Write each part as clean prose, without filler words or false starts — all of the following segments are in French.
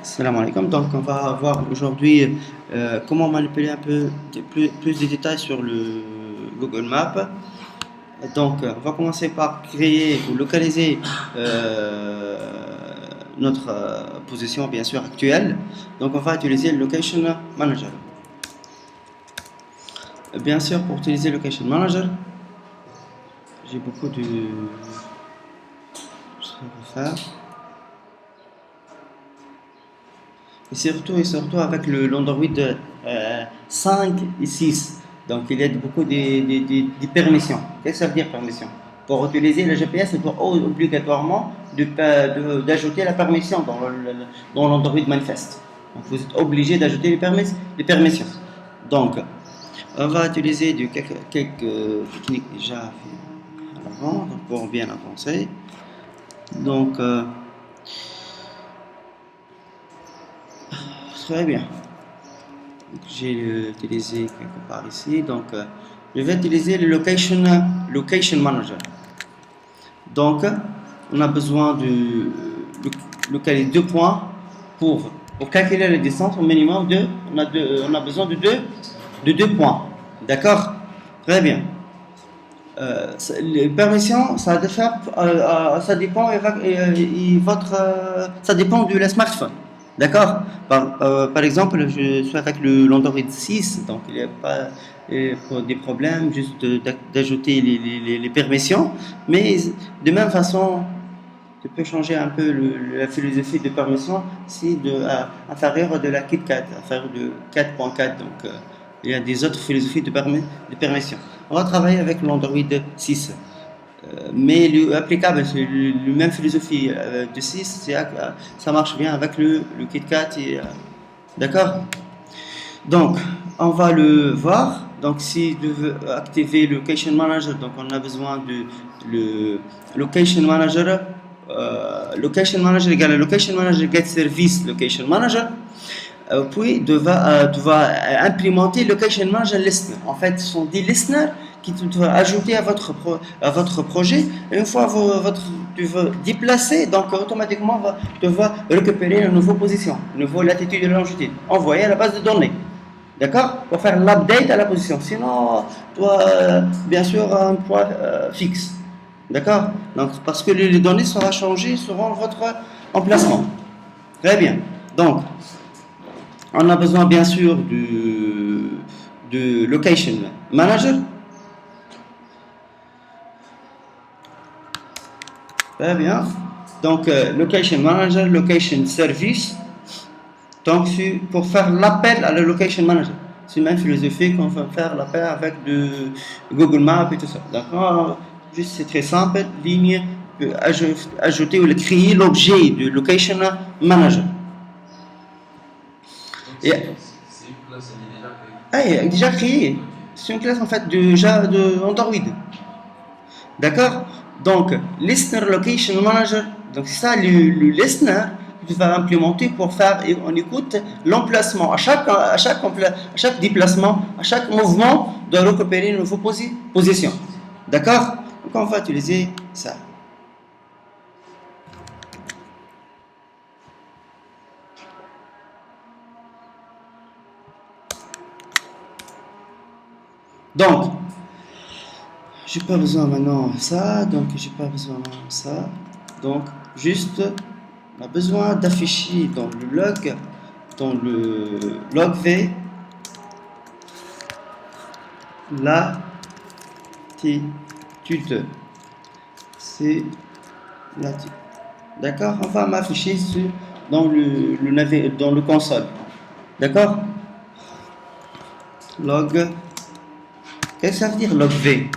Salam alaikum. Donc, on va voir aujourd'hui comment manipuler un peu plus de détails sur le Google Maps. Donc, on va commencer par créer ou localiser notre position, bien sûr, actuelle. Donc, on va utiliser le Location Manager. Bien sûr, pour utiliser le Location Manager, j'ai beaucoup de choses à faire. Et surtout avec l'Android 5 et 6. Donc il y a beaucoup de permissions. Qu'est-ce que ça veut dire permission? Pour utiliser le GPS, il faut obligatoirement d'ajouter la permission dans l'Android Manifest. Donc vous êtes obligé d'ajouter les permissions. Donc on va utiliser quelques techniques déjà avant pour bien avancer. Donc très bien. J'ai utilisé quelque part ici. Donc, je vais utiliser le Location Manager. Donc, on a besoin de localiser deux points pour calculer la distance au minimum de. On a besoin de deux points. D'accord? Très bien. Les permissions, ça dépend ça dépend du smartphone. D'accord? Par exemple, je suis avec l'Android 6, donc il n'y a pas des problèmes juste d'ajouter les permissions. Mais de même façon, tu peux changer un peu la philosophie de permission si inférieure de la KitKat, inférieure de 4.4. Donc, il y a des autres philosophies de permission. On va travailler avec l'Android 6. Mais applicable, c'est la même philosophie de 6, ça marche bien avec le KitKat. D'accord? Donc, on va le voir. Donc, si tu veux activer le Location Manager, donc on a besoin de le Location Manager. Location Manager égale Location Manager get service Location Manager. Puis, tu vas implémenter Location Manager Listener. En fait, ce sont des listeners qui doivent ajouter à votre projet. Et une fois tu veux déplacer, donc automatiquement, tu vas récupérer une nouvelle position, une nouvelle latitude et longitude, envoyée à la base de données. D'accord? Pour faire l'update à la position. Sinon, tu as bien sûr un point fixe. D'accord? Donc, parce que les données seront changées selon votre emplacement. Très bien. Donc, on a besoin bien sûr de Location Manager. Très bien. Donc, Location Manager, Location Service. Donc, pour faire l'appel à la Location Manager. C'est la même philosophie qu'on va faire l'appel avec Google Maps et tout ça. D'accord? Juste, c'est très simple. Ligne, ajouter ou créer l'objet de Location Manager. C'est une classe, elle est déjà créée. C'est une classe en fait de Android. D'accord? Donc, Listener Location Manager, donc c'est ça le listener que tu vas implémenter pour faire, on écoute l'emplacement. À chaque déplacement, à chaque mouvement, de récupérer une nouvelle position. D'accord? Donc, on va utiliser ça. Donc, j'ai pas besoin maintenant de ça, donc j'ai pas besoin de ça. Donc, juste, on a besoin d'afficher dans le log V, latitude. C'est latitude. D'accord? On va m'afficher dans le console. D'accord? Log. Qu'est-ce que ça veut dire log V?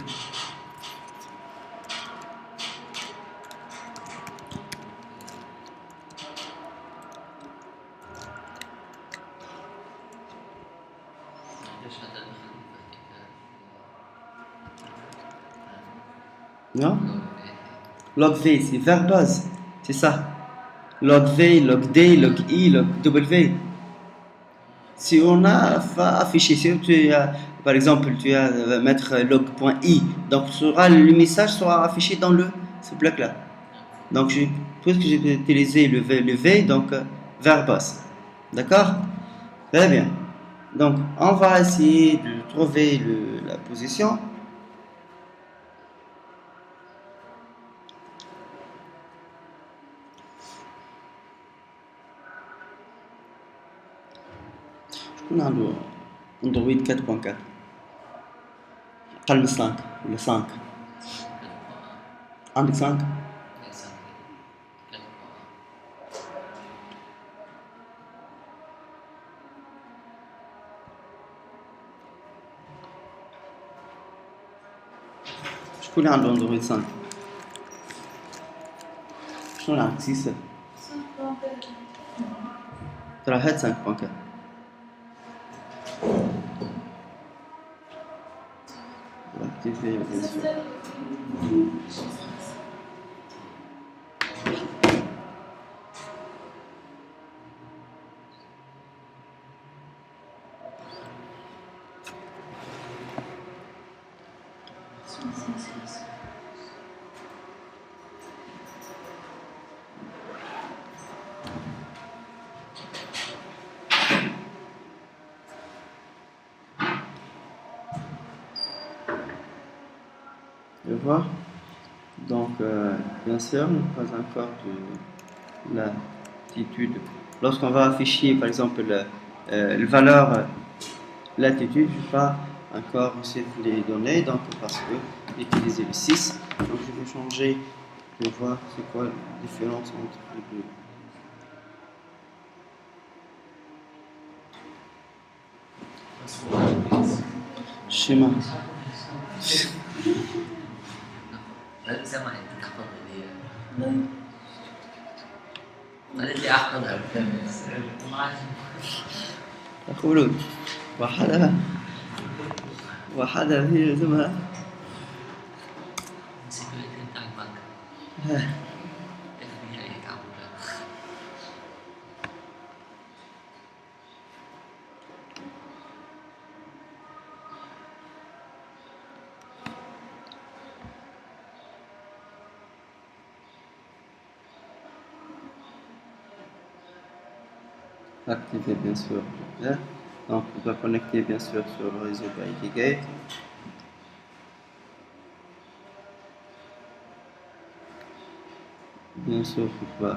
Non? Log V, c'est verbe base. C'est ça. Log V, log D, log I, log W. Si on a affiché, par exemple, tu vas mettre log.i, donc le message sera affiché dans ce bloc-là. Donc, puisque j'ai utilisé le V, donc verbose. D'accord? Très bien. Donc, on va essayer de trouver la position. On a Android 4.4. قل من 5 ولا 5 عندك 5 شكون اللي عنده اندرويد 5 شنو اللي عندك 6 ترى هاد 5.4 activer bien sûr. Tu vois? Donc, bien sûr, pas encore de latitude. Lorsqu'on va afficher, par exemple, la valeur latitude, je ne vais pas encore recevoir les données, donc parce que utiliser le 6. Donc, je vais changer, je vais voir c'est quoi la différence entre les deux. Schéma. لا سامع انت تحفظ لي قالت لي احفظها يقولون وحدها هي زمان سيكوريتي بتاع البنك اخليها هيك عمودة activer bien sûr. Donc on va connecter bien sûr sur le réseau BITGate. Bien sûr on va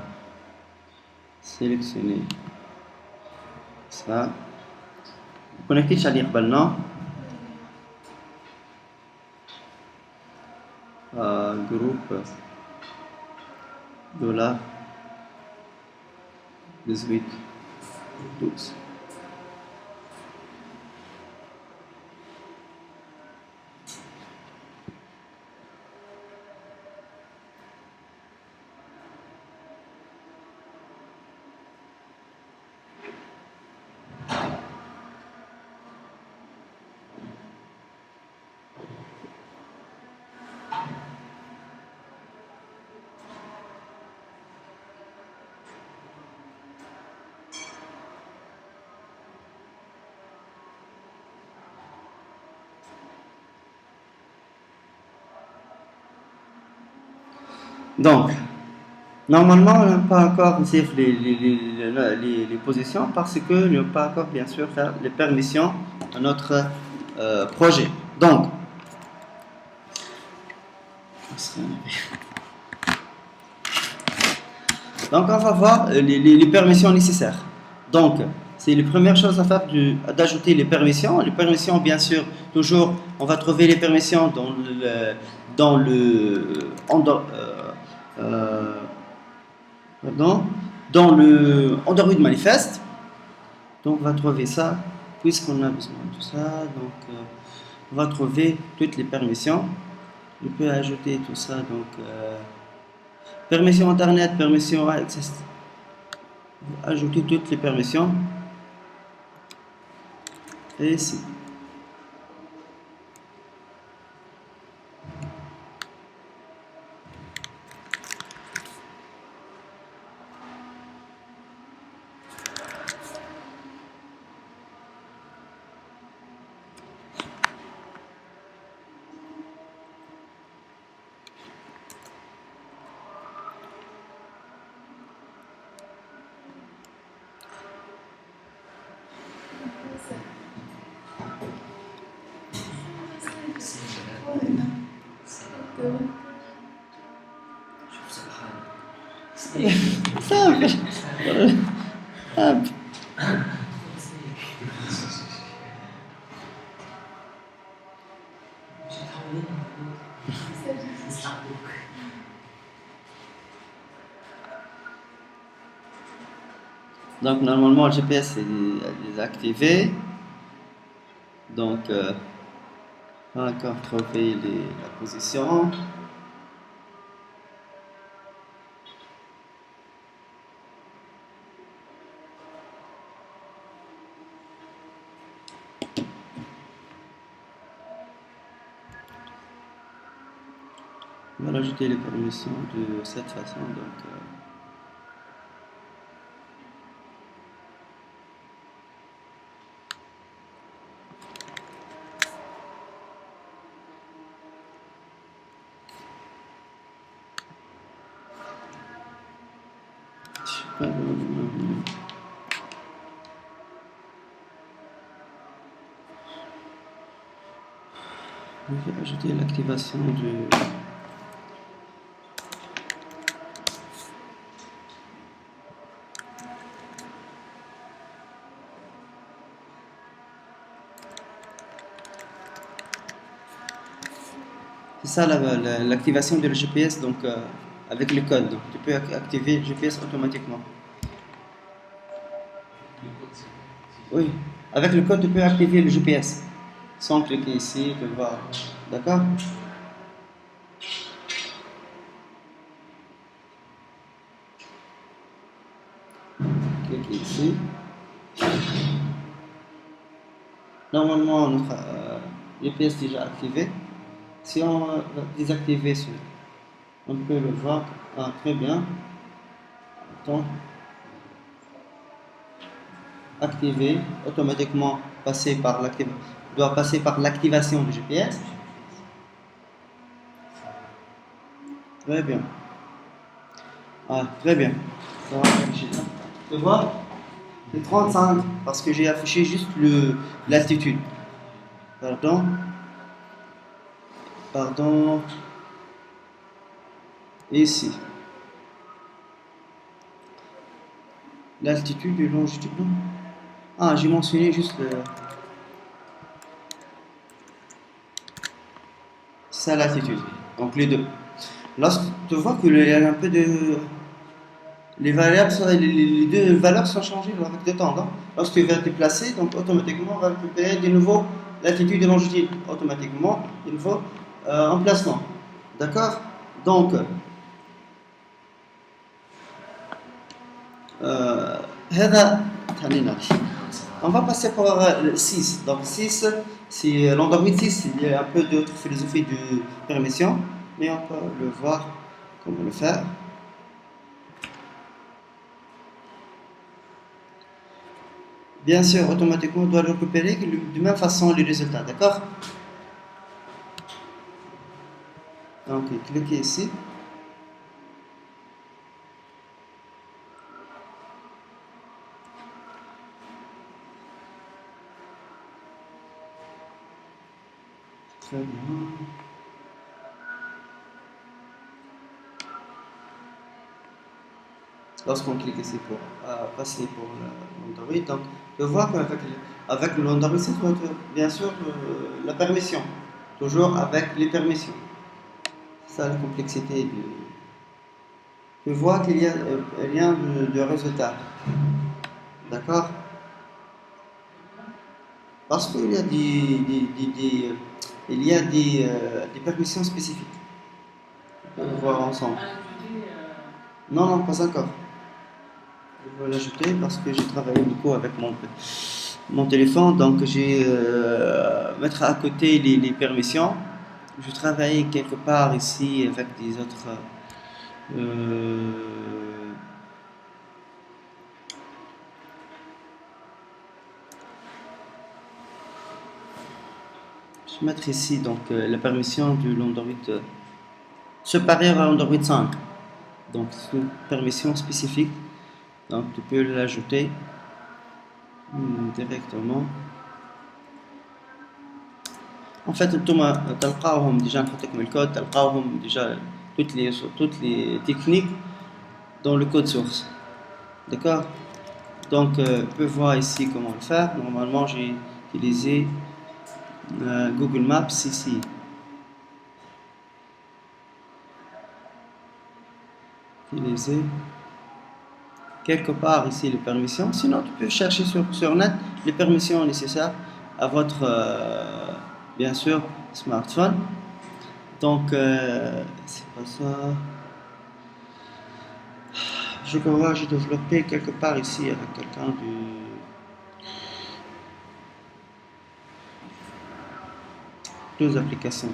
sélectionner ça. Connecter شحال قبلنا groupe $18 12. Donc, normalement, on n'a pas encore les positions parce que nous n'avons pas encore, bien sûr, faire les permissions à notre projet. Donc, on va voir les permissions nécessaires. Donc, c'est la première chose à faire d'ajouter les permissions. Les permissions, bien sûr, toujours, on va trouver les permissions dans le Android Manifest. Donc, on va trouver ça, puisqu'on a besoin de tout ça. Donc, on va trouver toutes les permissions. Je peux ajouter tout ça. Donc, permission Internet, permission Access. Ajouter toutes les permissions. Et ici. Hop. Donc normalement le GPS est désactivé. Donc encore trouver la position. On va rajouter les permissions de cette façon. Donc je sais pas, je vais ajouter l'activation du. C'est ça l'activation de le GPS, donc avec le code. Donc, tu peux activer le GPS automatiquement. Oui, avec le code, tu peux activer le GPS sans cliquer ici, tu vois. D'accord? Cliquez ici. Normalement, notre GPS est déjà activé. Si on va désactiver celui, on peut le voir. Ah, très bien. Attends. Activer, automatiquement doit passer par l'activation du GPS. Très bien. Ah, très bien. Ça va afficher. Tu vois? C'est 35 parce que j'ai affiché juste l'altitude. Pardon. Pardon. Ici. L'altitude et longitude. Ah, j'ai mentionné juste ça, l'altitude. Donc les deux. Lorsque tu vois qu'il y a un peu de. Les variables les deux valeurs sont changées avec le temps. Donc, lorsque tu vas te déplacer, donc automatiquement on va récupérer de nouveau l'altitude et longitude. Automatiquement, il faut emplacement. D'accord? Donc, on va passer pour le 6. Donc 6, c'est l'Android 6, il y a un peu d'autre philosophie de permission, mais on peut le voir comment le faire. Bien sûr, automatiquement, on doit récupérer de même façon les résultats, d'accord? Donc, cliquez ici. Très bien. Lorsqu'on clique ici pour passer pour l'Android, donc tu vois qu'avec l'Android, c'est bien sûr la permission. Toujours avec les permissions. C'est ça la complexité. Tu vois qu'il y a rien de résultat. D'accord? Parce qu'il y a il y a des permissions spécifiques. On va voir ensemble. Non, non, pas encore. Je vais l'ajouter parce que j'ai travaillé beaucoup avec mon téléphone, donc j'ai mettre à côté les permissions. Je travaille quelque part ici avec des autres. Je vais mettre ici donc la permission de l'Android supérieur à l'Android 5. Donc c'est une permission spécifique. Donc tu peux l'ajouter directement. En fait, انتم تلقاوهم déjà نحطلكم الكود تلقاوهم déjà toutes les techniques dans le code source. D'accord? Donc, on peut voir ici comment le faire. Normalement, j'ai utilisé Google Maps ici. Utiliser quelque part ici les permissions. Sinon, tu peux chercher sur net les permissions nécessaires à votre, bien sûr, smartphone. Donc, c'est pas ça. Je crois que j'ai développé quelque part ici avec quelqu'un deux applications.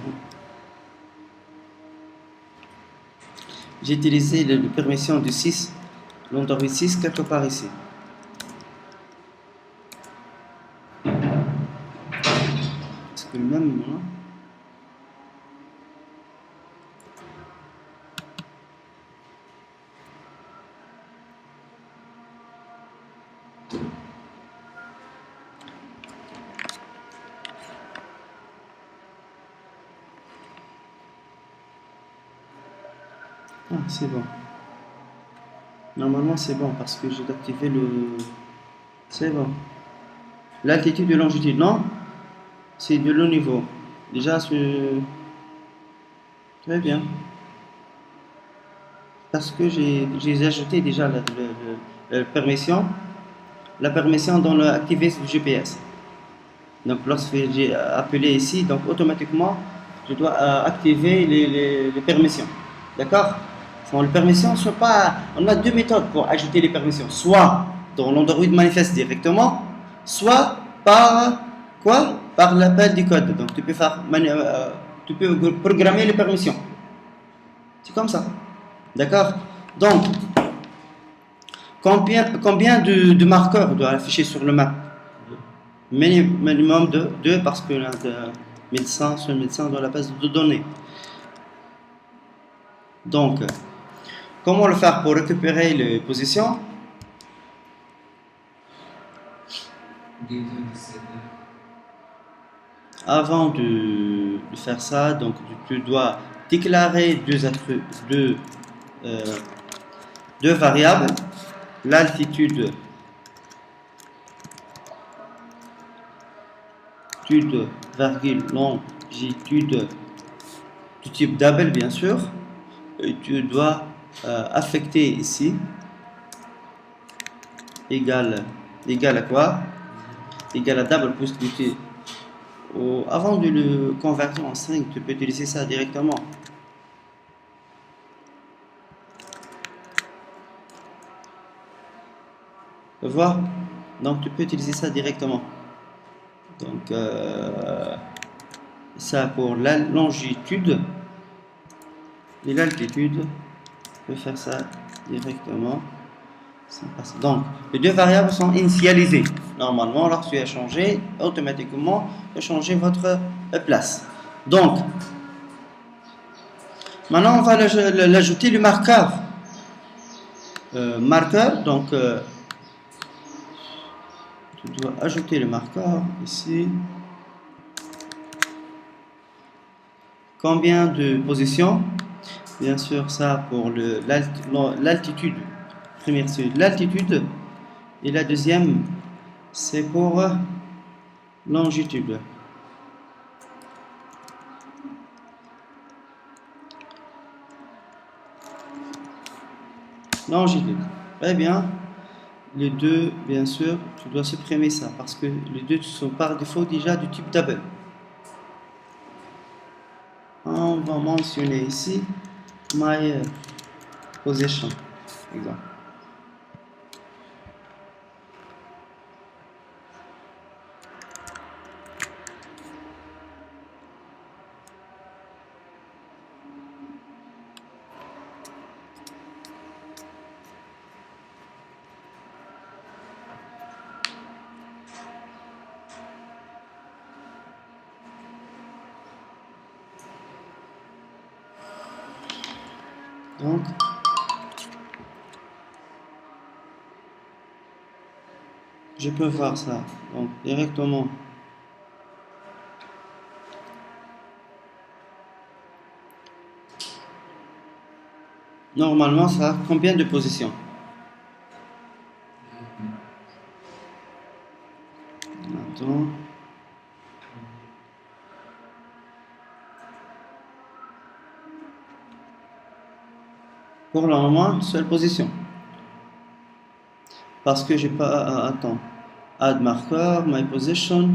J'ai utilisé les permissions du 6, l'Android 6 quelque part ici. Est-ce que le même, non? Ah, c'est bon. Normalement, c'est bon parce que j'ai activé le. C'est bon. L'altitude et longitude, non? C'est de l'eau niveau. Déjà, c'est très bien. Parce que j'ai ajouté déjà la permission. La permission dans l'activer le GPS. Donc, lorsque j'ai appelé ici, donc automatiquement, je dois activer les permissions. D'accord? Bon, les permissions sont pas. On a deux méthodes pour ajouter les permissions. Soit dans l'Android manifeste directement, soit par quoi? Par l'appel du code. Donc, tu peux faire, tu peux programmer les permissions. C'est comme ça. D'accord? Donc, combien de marqueurs doit afficher sur le map? Minimum de 2 parce que là, de 1100 sur 1100 dans la base de données. Donc, comment le faire pour récupérer les positions? Avant de faire ça, donc tu dois déclarer euh, deux variables, l'altitude longitude du type double bien sûr, et tu dois affecter ici égal à quoi? Égal à double plus avant de le convertir en string, tu peux utiliser ça directement. Tu vois? Donc tu peux utiliser ça directement. Donc ça pour la longitude et l'altitude, je peux faire ça directement. Donc les deux variables sont initialisées. Normalement, lorsque tu as changé, automatiquement, tu as changé votre place. Donc maintenant, on va l'ajouter le marqueur. Marqueur, donc tu dois ajouter le marqueur ici. Combien de positions? Bien sûr, ça pour l'altitude. Première, c'est l'altitude. Et la deuxième, c'est pour longitude. Longitude. Très bien. Les deux, bien sûr, tu dois supprimer ça parce que les deux sont par défaut déjà du type double. On va mentionner ici my position, exemple. Donc, je peux voir ça. Donc, directement. Normalement, ça a combien de positions? Attends. Pour le moment, seule position. Parce que j'ai pas. Attends. Add marker, my position.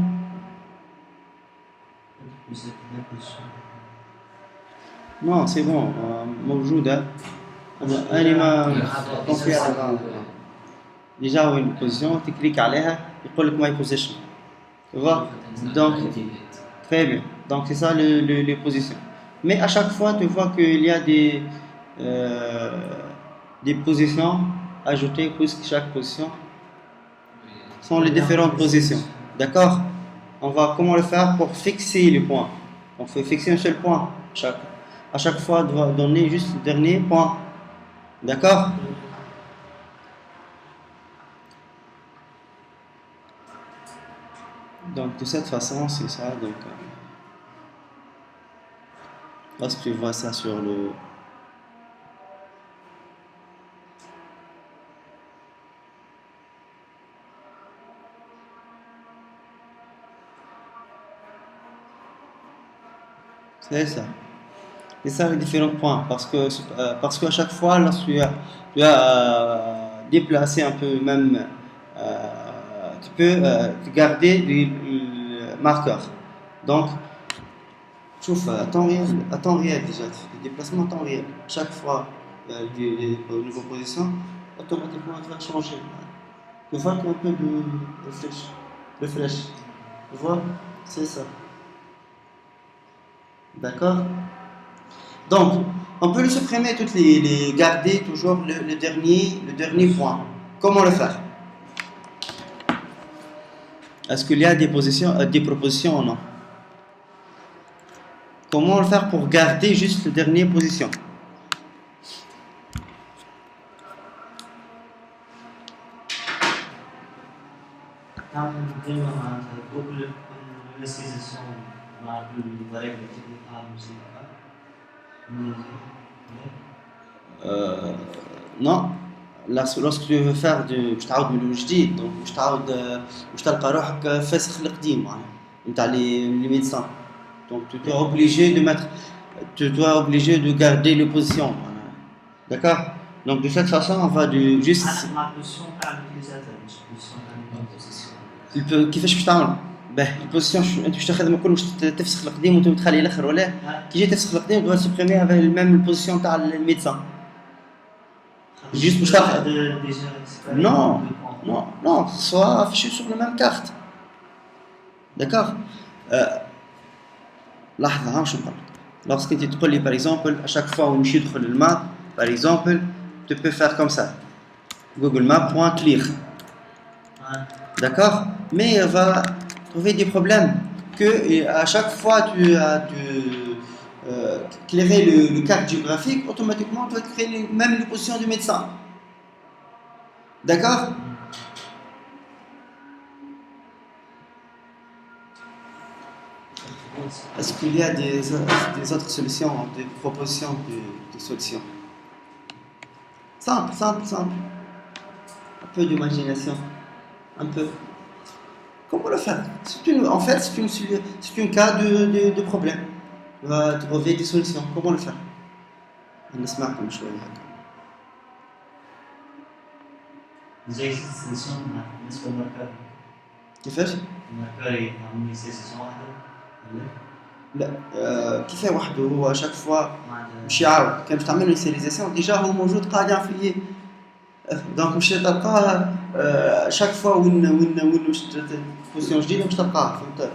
Non, c'est bon. موجودة. أنا ما confié avant. Déjà, où une position, tu cliques عليها, il peut my position. Tu vois? Donc, très bien. Donc, c'est ça les positions. Mais à chaque fois, tu vois qu'il y a des positions ajoutées, puisque chaque position sont les différentes positions. D'accord? On va comment le faire pour fixer les points. On fait fixer un seul point. À chaque fois, on doit donner juste le dernier point. D'accord? Donc, de cette façon, c'est ça. Donc, lorsque tu vois ça sur le. C'est ça. C'est ça les différents points. Parce qu'à chaque fois, lorsque tu as déplacé un peu, même, tu peux garder le marqueur. Donc, شوف à temps réel déjà, le déplacement à temps réel. Chaque fois, au niveau position, automatiquement, il va changer. Tu vois qu'il y a un peu de flèche. Tu vois? C'est ça. D'accord? Donc, on peut le supprimer, toutes les garder toujours le dernier point. Comment le faire? Est-ce qu'il y a des propositions ou non? Comment le faire pour garder juste la dernière position? Non. Lorsque tu veux faire باش تعاود من جديد دونك باش تلقى روحك فاسخ القديم معناها نتاع les médecins. Donc tu dois obligé de garder les positions. D'accord? Donc de cette façon on va juste مع البوزيشن تاع اليوتيليزاتور مش البوزيشن تاع كيفاش باش تعمل؟ البوزيسيون انت باش تاخذهم الكل باش تفسخ القديم وانت تخلي الاخر ولا كي جيت تفسخ القديم تدوى سوبريمي افيك الميم البوزيسيون تاع الميدسان juste باش تاخذ non soit affiché sur la même carte. D'accord? لحظة واش نقول lorsque tu تقول لي par exemple à chaque fois où نمشي ندخل الماب par exemple tu peux faire comme ça Google Maps.clear. D'accord? Mais il va trouver des problèmes que à chaque fois tu as de clairer le carte géographique, automatiquement tu vas créer même les positions du médecin. D'accord? Est-ce qu'il y a des autres solutions, des propositions de solutions? Simple. Un peu d'imagination. Un peu. Comment le faire? En fait, c'est un cas de problème. Tu vas trouver des solutions. Comment le faire? نسمعكم شوية هكا. زي سيسيون بالنسبة للمركب. كيفاش؟ المركب يعمل سيسيون واحدة ولا؟ لا كيفاه وحده هو شاك فوا باش يعاود كان باش تعمل له سيريزاسيون ديجا هو موجود قاعد في دونك باش تلقاه شاك فوا وين باش بوزيسيون جديده باش تلقاه فهمت.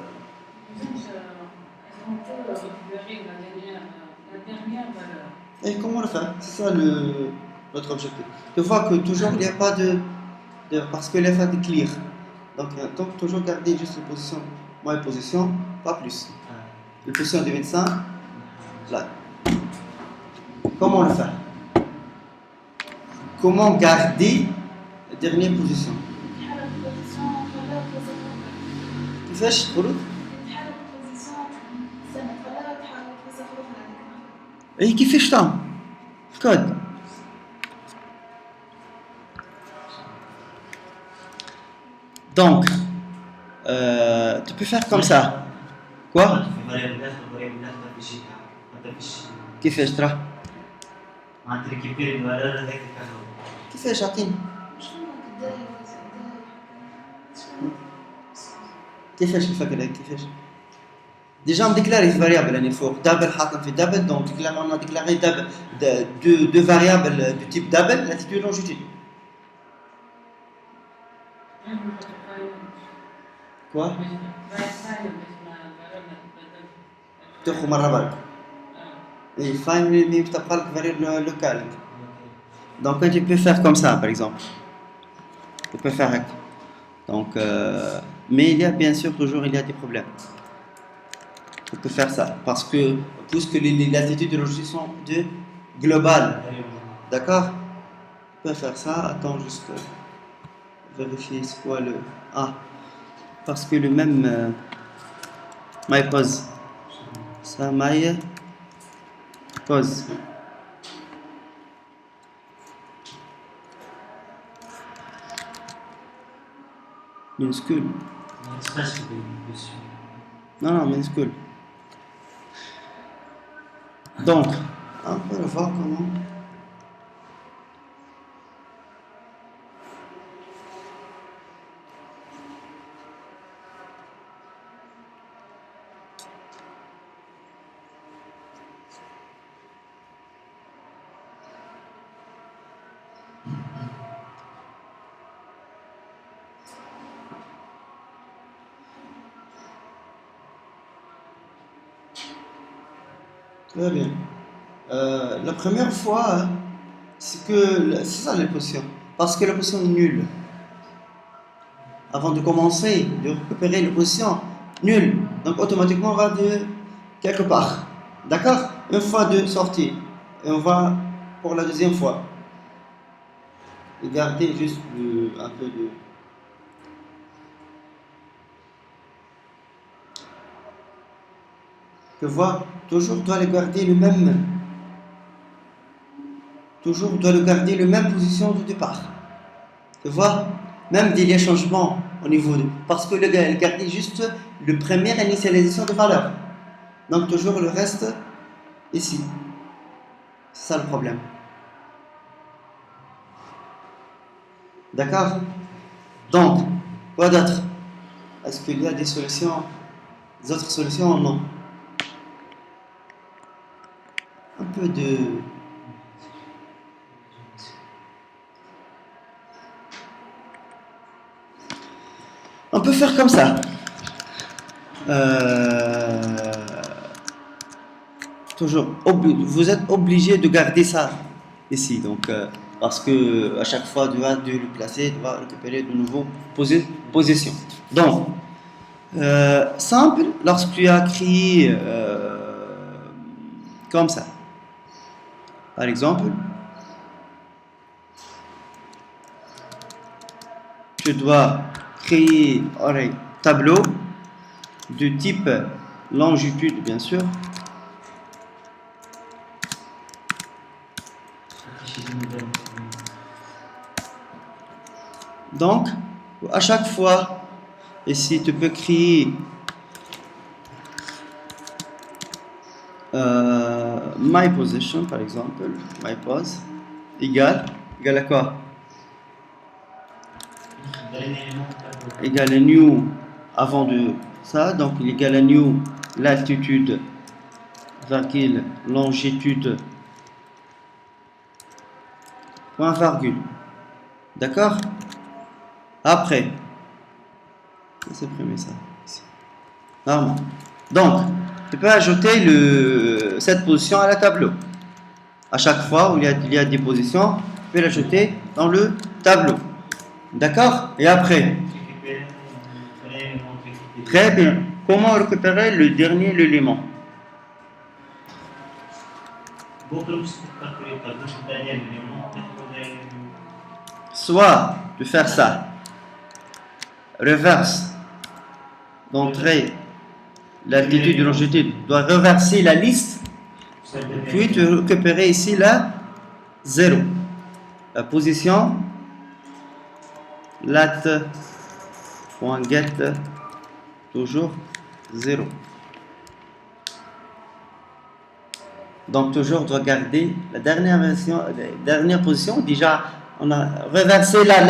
Et comment le faire? C'est ça notre objectif. Tu vois que toujours il n'y a pas parce que l'effet est clear. Donc toujours garder juste une position, une position, pas plus. La position du médecin, là. Comment le faire? Comment garder la dernière position? كيفاش تقولوا؟ اي كيفاش تعمل؟ كود. Donc tu peux faire comme ça. Quoi? كيفاش ترى؟ كيفاش عطيني؟ كيفاش الفكرة كيفاش؟ Déjà on déclare les variables l'année fort. Double حاطين في double donc on a déclaré double deux variables de type double latitude et longitude. Quoi? تاخذ مرة برك. Et finally mais تبقى لك variable locale. Donc tu peux faire comme ça par exemple. Tu peux faire donc mais il y a bien sûr toujours il y a des problèmes. On peut faire ça parce que puisque les latitudes et longitudes sont de globales, d'accord? On peut faire ça. Attends juste vérifier c'est quoi le parce que le même my pause ça my pause minuscule. Non minuscule. Donc, on peut le voir comment. Très bien. La première fois, c'est ça les positions. Parce que la position est nulle. Avant de commencer, de récupérer la position nulle. Donc automatiquement on va de quelque part. D'accord? Une fois de sortie. Et on va pour la deuxième fois. Et garder juste un peu de... Tu vois, toujours doit le garder le même. Toujours doit le garder le même position de départ. Tu vois, même il y a changement au niveau de. Parce que le garder juste le première initialisation de valeur. Donc toujours le reste ici. C'est ça le problème. D'accord? Donc, quoi d'autre? Est-ce qu'il y a des solutions? Des autres solutions? Non. Un peu de... On peut faire comme ça. Toujours, vous êtes obligé de garder ça ici. Donc, parce que à chaque fois, tu vas le placer, tu vas récupérer de nouveau position. Donc, simple, lorsque tu as créé comme ça. Par exemple, tu dois créer un tableau de type longitude, bien sûr. Donc, à chaque fois, ici, tu peux créer my position, par exemple, my pose, égale à quoi? Égale à new avant de ça, donc il égale à new l'altitude, virgule, longitude, point virgule. D'accord? Après, je vais supprimer ça ici. Normalement. Donc, tu peux ajouter cette position à la tableau. À chaque fois où il y a des positions, tu peux l'ajouter dans le tableau. D'accord? Et après, très bien. Comment récupérer le dernier élément? Soit de faire ça, reverse, d'entrer l'altitude et longitude, doit reverser la liste, puis tu récupérer ici la 0, la position lat.get toujours 0. Donc toujours on doit garder la dernière version, la dernière position. Déjà on a reversé la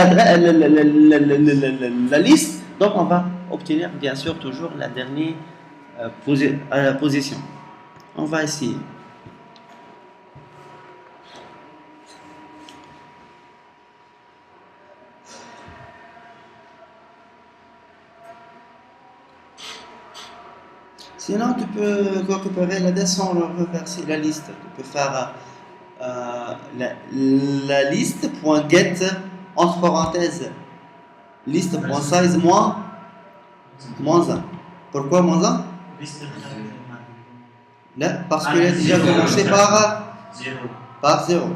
liste, donc on va obtenir bien sûr toujours la dernière position. On va essayer. Sinon, tu peux récupérer la descente, reverser la liste. Tu peux faire la liste.get entre parenthèses liste.size moins 1. Pourquoi moins 1? Là, parce qu'il a déjà commencé par 0.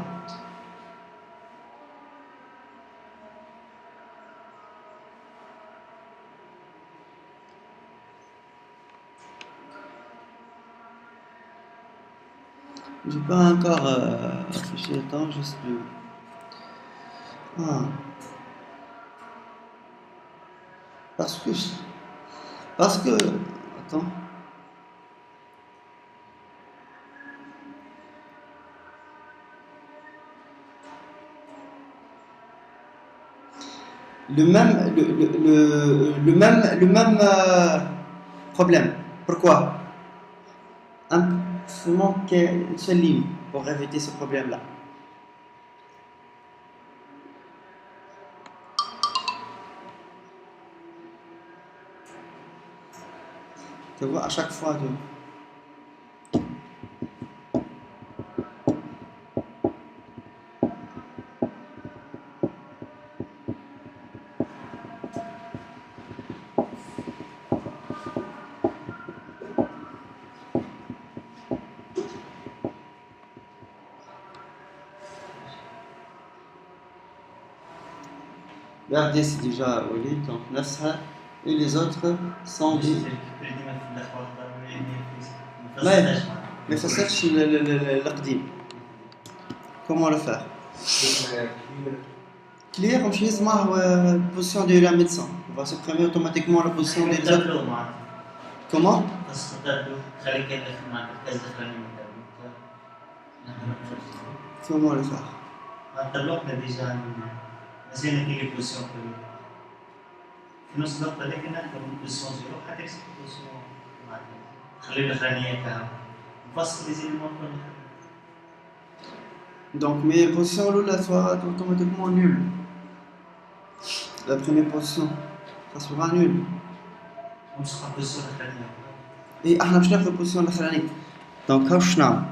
J'ai pas encore affiché. Attends, juste le. Ah. Parce que. Attends. Le même problème. Pourquoi? Seulement une seule ligne pour éviter ce problème-là. Tu vois, à chaque fois de. Regardez, c'est déjà au lit, donc Nasra et les autres sont dit. Mais ça cherche l'aqdim. Comment le faire? Clear, on utilise la position de la médecin. On va supprimer automatiquement la position des autres. Comment? Comment le faire? زين في البوزيشن في نفس الوقت لكن نقدر البوزيشن زيرو حتكسب البوزيشن خلي الاخرانيه كام نفصل زي الموقع. Donc mes positions là sera automatiquement nulle. La première position ça sera nul. On sera position الاخرانيه. Et احنا باش ناخذ البوزيشن الاخرانيه. Donc واش نعمل؟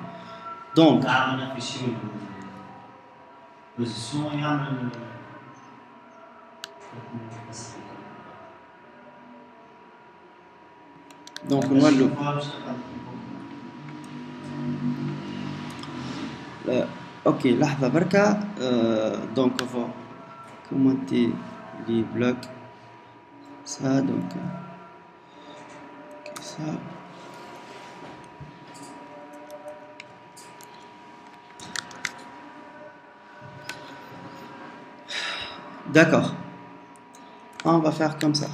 Donc عملنا في شيء البوزيشن يعمل Donc moi ok لحظة بركة donc on va commenter les blocs ça donc ça d'accord on va faire comme ça.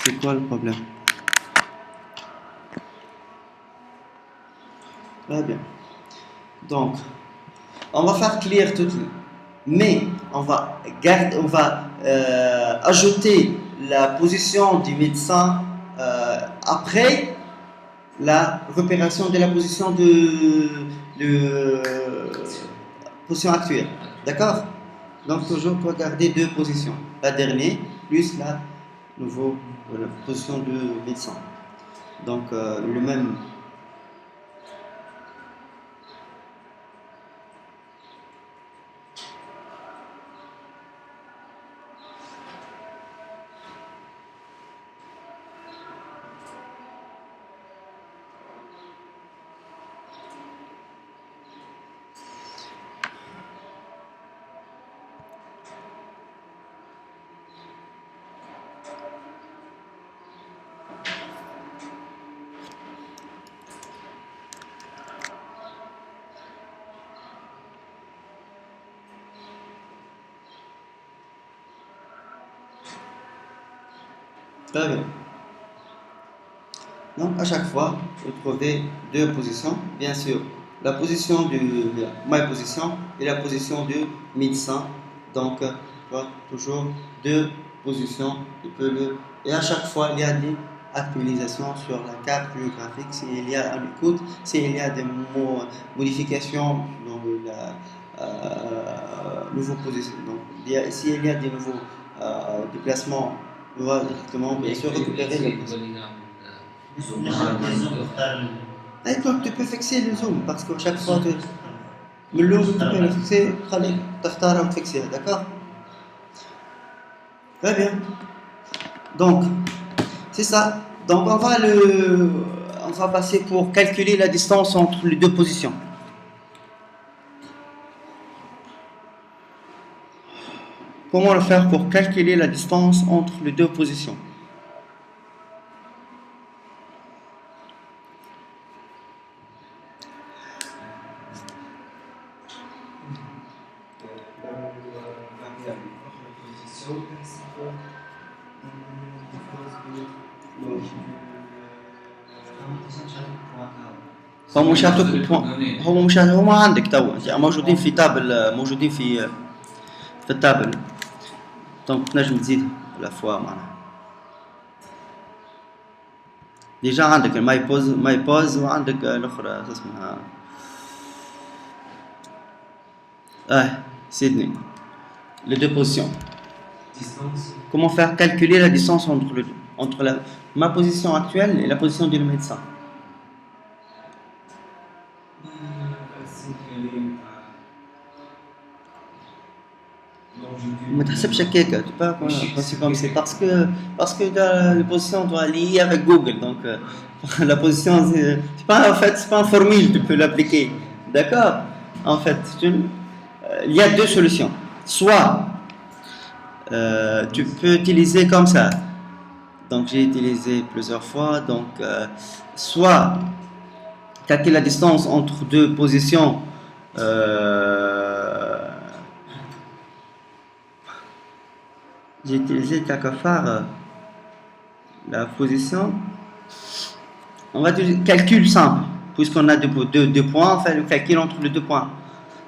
C'est quoi le problème? Très bien. Donc, on va faire clear tout, mais on va ajouter la position du médecin après la récupération de la position de position actuelle. D'accord? Donc toujours pour garder deux positions. La dernière plus la nouveau la position de médecin. Donc le même. Très bien. Donc, à chaque fois, vous trouvez deux positions. Bien sûr, la position de ma position et la position du médecin. Donc, toujours deux positions. Et à chaque fois, il y a des actualisations sur la carte géographique. S'il y a un écoute, s'il y a des modifications dans nouveau position. Donc, s'il y a des nouveaux déplacements, on va directement, bien sûr, récupérer le position. Et donc, tu peux fixer le zoom parce que chaque fois, le zoom, tu peux le fixer, tu peux fixer, d'accord? Très bien. Donc, c'est ça. Donc, on va passer pour calculer la distance entre les deux positions. Comment le faire pour calculer la distance entre les deux positions? هم مش هتك هو مش هو ما عندك تو يعني موجودين في تابل موجودين في التابل دونك تنجم تزيد لا فوا معناها ديجا عندك ماي بوز وعندك الاخرى اسمها Sydney les deux positions. Comment faire calculer la distance entre ma position actuelle et la position du médecin? ما تحسبش هكاك c'est comme c'est parce que la position doit lier avec Google donc la position c'est pas en fait c'est pas une formule tu peux l'appliquer d'accord en fait il y a deux solutions soit tu peux utiliser comme ça donc j'ai utilisé plusieurs fois donc soit calculer la distance entre deux positions j'ai utilisé quelques fois la position. On va utiliser calcul simple, puisqu'on a deux points, on fait le calcul entre les deux points.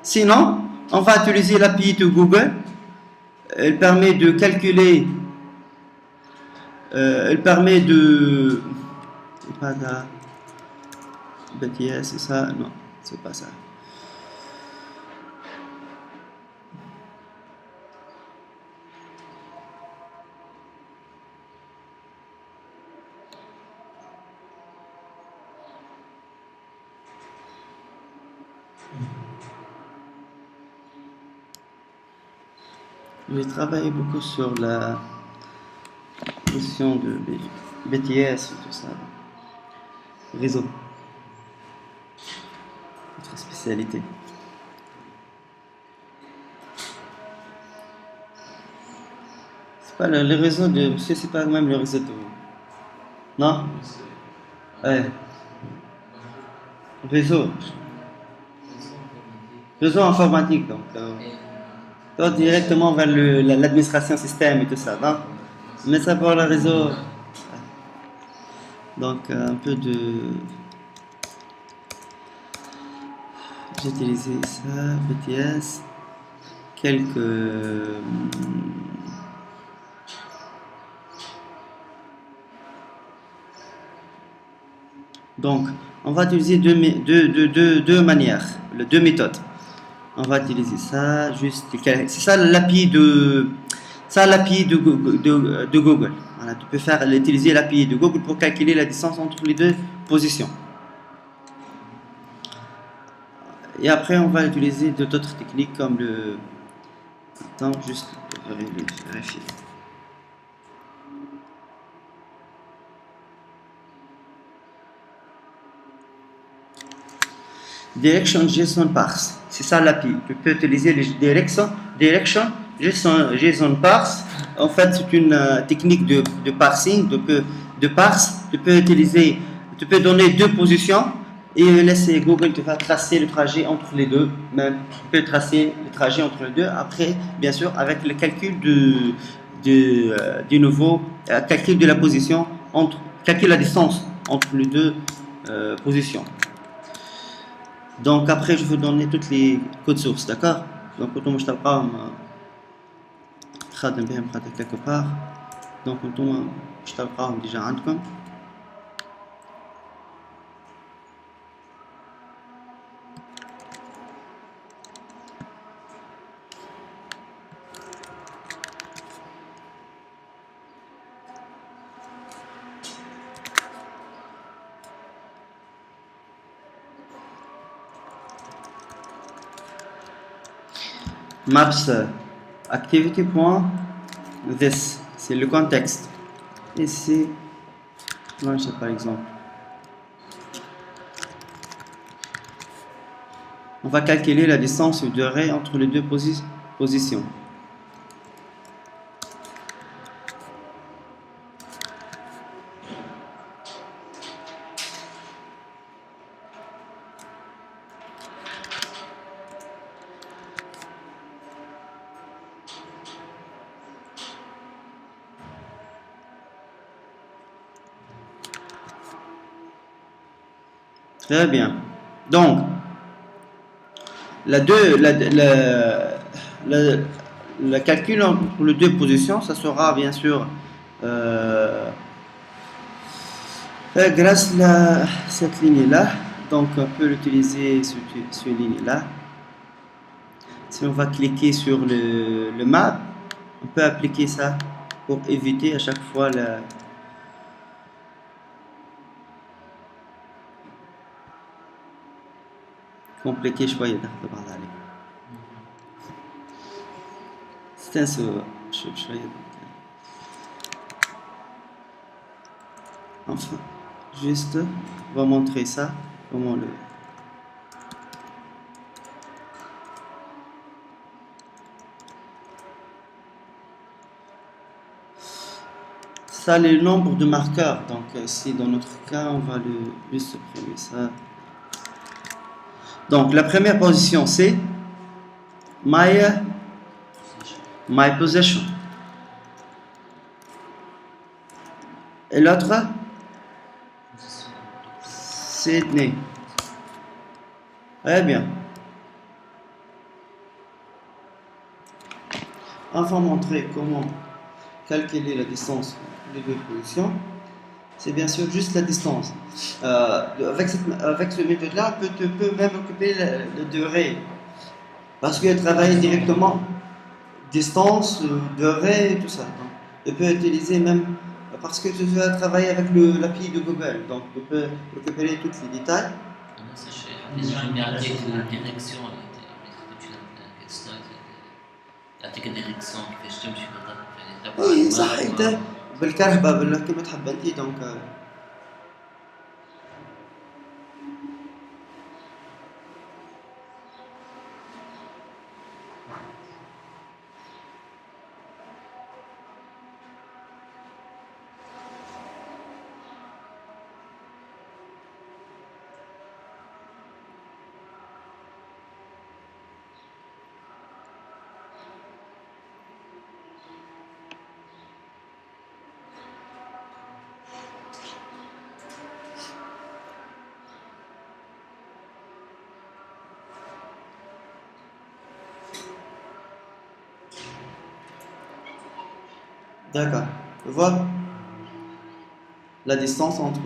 Sinon, on va utiliser l'API de Google. Elle permet de calculer. Elle permet de. C'est pas ça. BTS, c'est ça? Non, c'est pas ça. J'ai travaillé beaucoup sur la question de BTS et tout ça. Réseau. Notre spécialité. C'est pas le réseau de monsieur, c'est pas même le réseau de. Non? Ouais. Réseau. Réseau informatique donc. Directement vers l'administration système et tout ça, non? Mais ça pour le réseau. Donc un peu de. J'ai utilisé ça, BTS, quelques. Donc on va utiliser deux manières, deux méthodes. On va utiliser ça, juste c'est ça l'API de Google. Voilà, tu peux utiliser l'API de Google pour calculer la distance entre les deux positions. Et après, on va utiliser d'autres techniques comme le. Attends, juste vérifier. Direction JSON parse. C'est ça l'API. Tu peux utiliser les direction JSON parse. En fait, c'est une technique de parsing, de parse. Tu peux donner deux positions et laisser Google te faire tracer le trajet entre les deux. Même, tu peux tracer le trajet entre les deux. Après, bien sûr, avec le calcul du nouveau calcul de la position calcul la distance entre les deux positions. Donc après je vais vous donner toutes les codes sources, d'accord? Donc انتم تلقاهم خادم بهم خاطر quelque part. Donc انتم باش تلقاهم déjà عندكم. Maps activity.this, c'est le contexte. Ici, je par exemple. On va calculer la distance ou durée entre les deux positions. Très bien. Donc, le calcul entre les deux positions, ça sera bien sûr grâce à cette ligne-là. Donc, on peut l'utiliser sur cette ligne-là. Si on va cliquer sur le map, on peut appliquer ça pour éviter à chaque fois la... compliqué شوية تاخذ بعض عليه. استنسوا شوية. Enfin, juste, on va montrer ça, comment le... Ça, le nombre de marqueurs. Donc, ici, dans notre cas, on va le supprimer ça. Donc, la première position, c'est my position. Et l'autre, Sydney. Très bien. On va montrer comment calculer la distance entre les deux positions. C'est bien sûr juste la distance. Avec ce méthode-là, on peut même occuper la durée. Parce qu'elle travaille directement distance, durée et tout ça. Donc, on peut utiliser même, parce que tu vas travailler avec l'API de Google. Donc, on peut récupérer tous les détails. يعطيك ديريكسيون كيفاش تمشي بالضبط يعني اي صح انت بالكرهبه كما تحب انت دونك d'accord. Tu vois la distance entre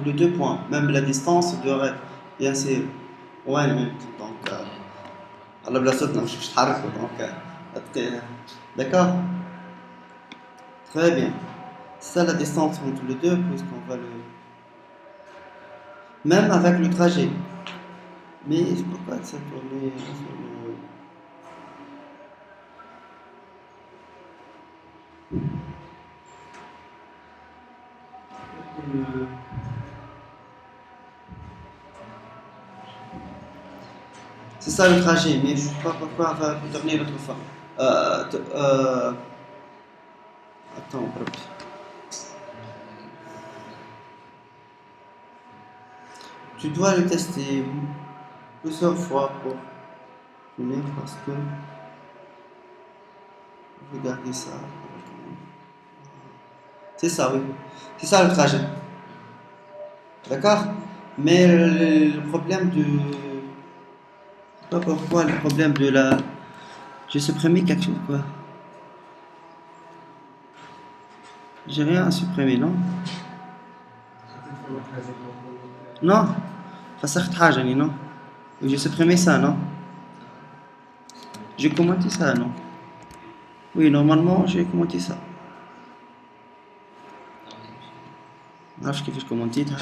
les deux points. Même la distance devrait bien sûr. Ouais, donc على بلاصتنا مش نتحركوا donc d'accord. Très bien. Ça la distance entre les deux puisqu'on va le même avec le trajet. Mais pourquoi ça tourner sur le... C'est ça le trajet, mais je ne sais pas pourquoi on va tourner l'autre fois. Attends, tu dois le tester plusieurs fois pour tourner parce que Regardez ça. C'est ça, oui. C'est ça le trajet. D'accord? Mais le problème de. Je sais pas pourquoi le problème de la. J'ai supprimé quelque chose, quoi. J'ai rien à supprimer, non? Non? فسخت حاجة يعني non? J'ai supprimé ça, non? J'ai commenté ça, non? Oui, normalement, j'ai commenté ça. ما نعرفش كيفاش كومونتيتها.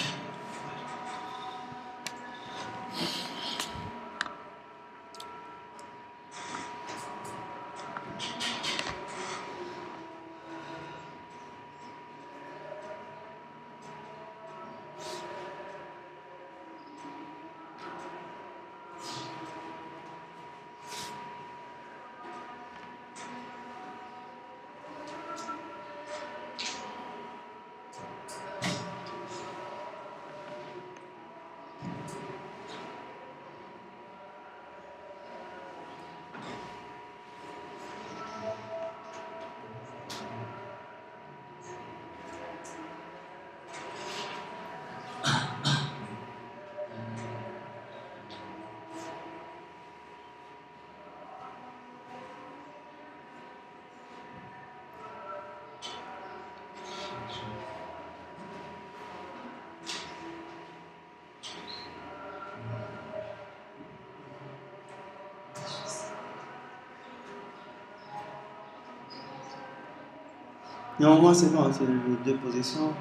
Normalement, c'est bon, c'est les deux positions.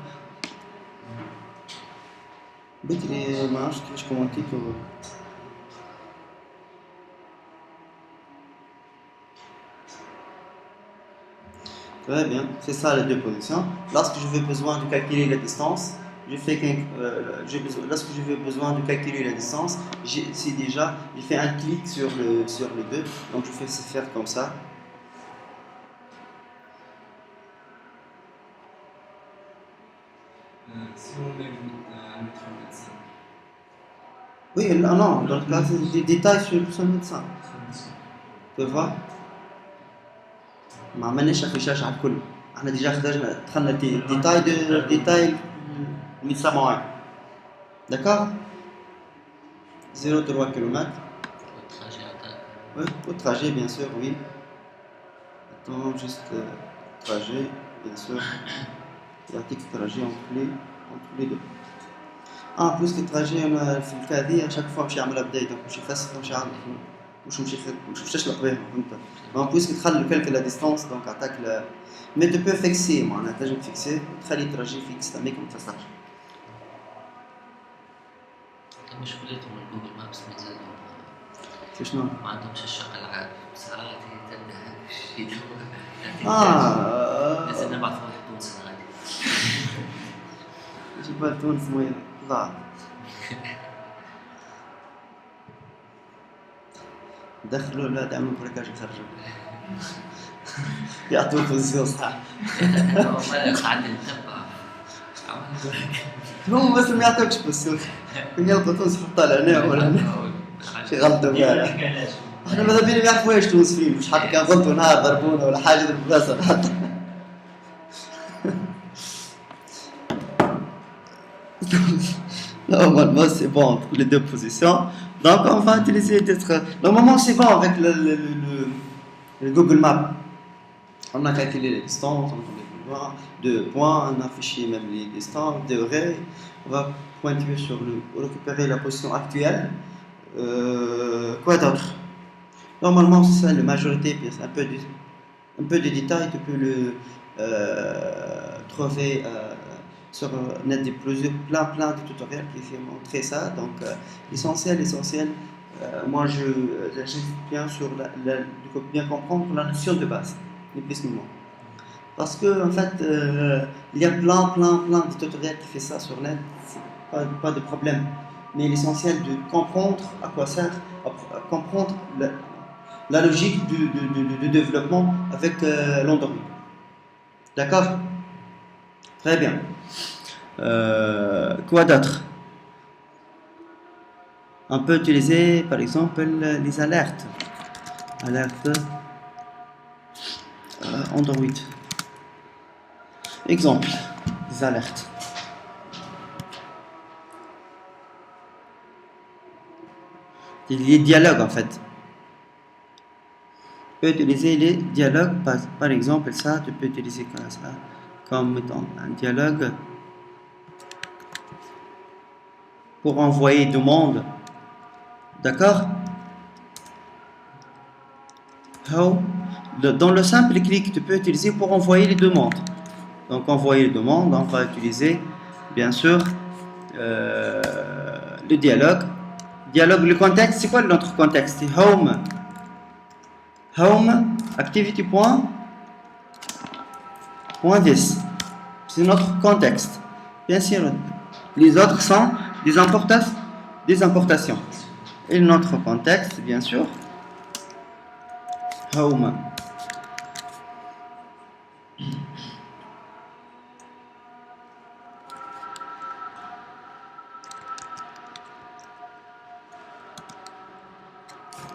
بكري ما نعرفش كيفاش كومونتيتو. Très bien, c'est ça les deux positions. Lorsque je veux besoin de calculer la distance, lorsque je veux besoin de calculer la distance, c'est déjà, j'ai fait un clic sur le deux, donc je fais faire comme ça. Si on met un mètre médecin. Oui, non, dans le cas, c'est des détails sur le médecin. Tu vois? ما عملناش افيشاج على الكل. احنا ديجا دخلنا ديتاي الميدسان معين. D'accord? 0,3 km. Oui, au trajet, bien sûr, oui. Attends, juste trajet, bien sûr. يعطيك trajet entre les deux. En plus le trajet في الكادية chaque fois باش يعمل ابديت باش يفسر باش يعمل مش تشلق بهم فهمت. En plus تخلي calcul la distance donc attaque le mais tu peux fixer معناها تنجم fixer تخلي trajet fixe تماك ما تفسرش. مشكلتهم الجوجل مابس مازالوا شنو؟ ما عندهمش الشغل العادي ساعات تبدا لازم نبعث واحد تونسي غادي جبال تونس مويه ضاع. دخلوا اولاد عملوا بريكاج يخرجوا يعطوا بوزيسيون صح. قاعد نتبع هم بس ما يعطوكش بوزيسيون كون يلقوا تونس حطها لهنا ولا هنا شي غلطوا فيها. احنا ماذا بينا ما يعرفوهاش تونس فين مش حتى كان غلطوا نهار ضربونا ولا حاجه بالبلاصه حتى. Normalement, c'est bon entre les deux positions. Donc, on va utiliser d'être. Normalement, c'est bon avec le Google Maps. On a calculé les distances, on a deux points, on a affiché même les distances, des vrais. On va pointer récupérer la position actuelle. Quoi d'autre? Normalement, c'est ça, la majorité, un peu de détails, tu peux le trouver. Sur net des plein de tutoriels qui fait montrer ça. Donc l'essentiel, moi j'insiste bien sur bien comprendre la notion de base, ni plus ni moins. Parce que en fait, il y a plein de tutoriels qui fait ça sur net, c'est pas de problème. Mais l'essentiel de comprendre à quoi sert, comprendre la logique du développement avec l'Android. D'accord? Très bien. Quoi d'autre? On peut utiliser par exemple les alertes. Android. Exemple, des alertes. Les dialogues en fait. Tu peux utiliser les dialogues, par exemple, ça, tu peux utiliser comme ça, comme mettons, un dialogue pour envoyer demande. D'accord? Dans le simple clic, tu peux utiliser pour envoyer les demandes. Donc, envoyer les demandes, on va utiliser, bien sûr, le dialogue. Dialogue, le contexte, c'est quoi notre contexte? C'est home. Home, activity point this. C'est notre contexte. Bien sûr, les autres sont des importations. Et notre contexte, bien sûr, home.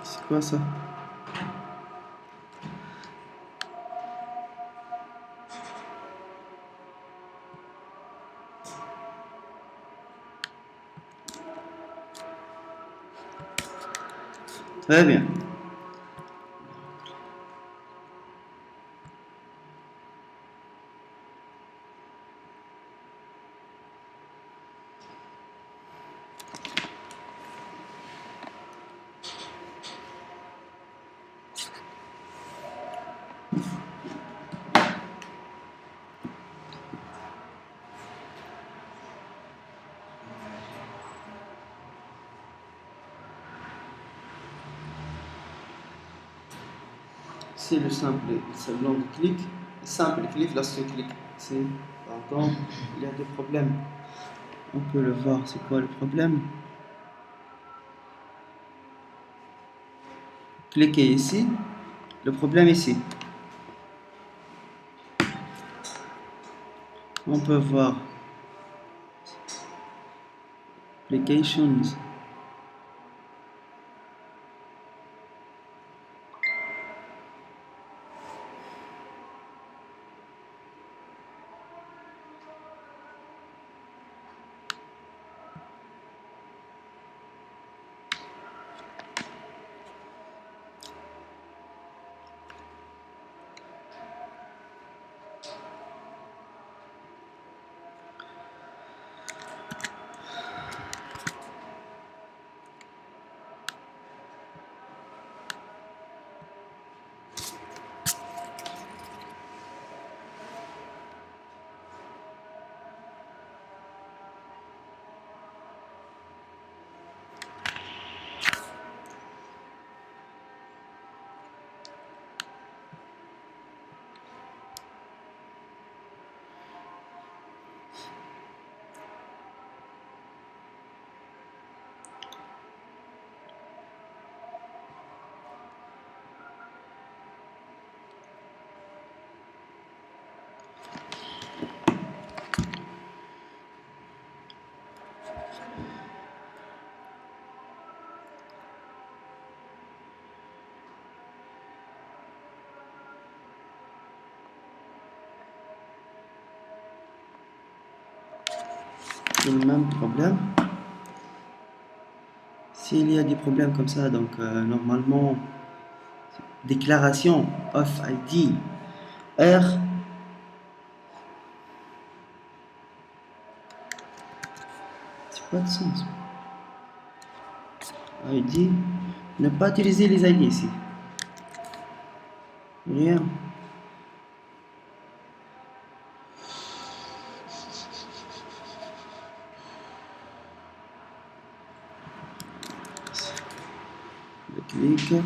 C'est quoi ça? Très bien. C'est le long clic, simple clic, lorsque clic, c'est pardon, il y a des problèmes. On peut le voir, c'est quoi le problème? Cliquez ici, le problème ici. On peut voir applications. Le même problème. S'il y a des problèmes comme ça, donc normalement, déclaration of ID R, c'est pas de sens. ID, ne pas utiliser les ID ici. Rien. Click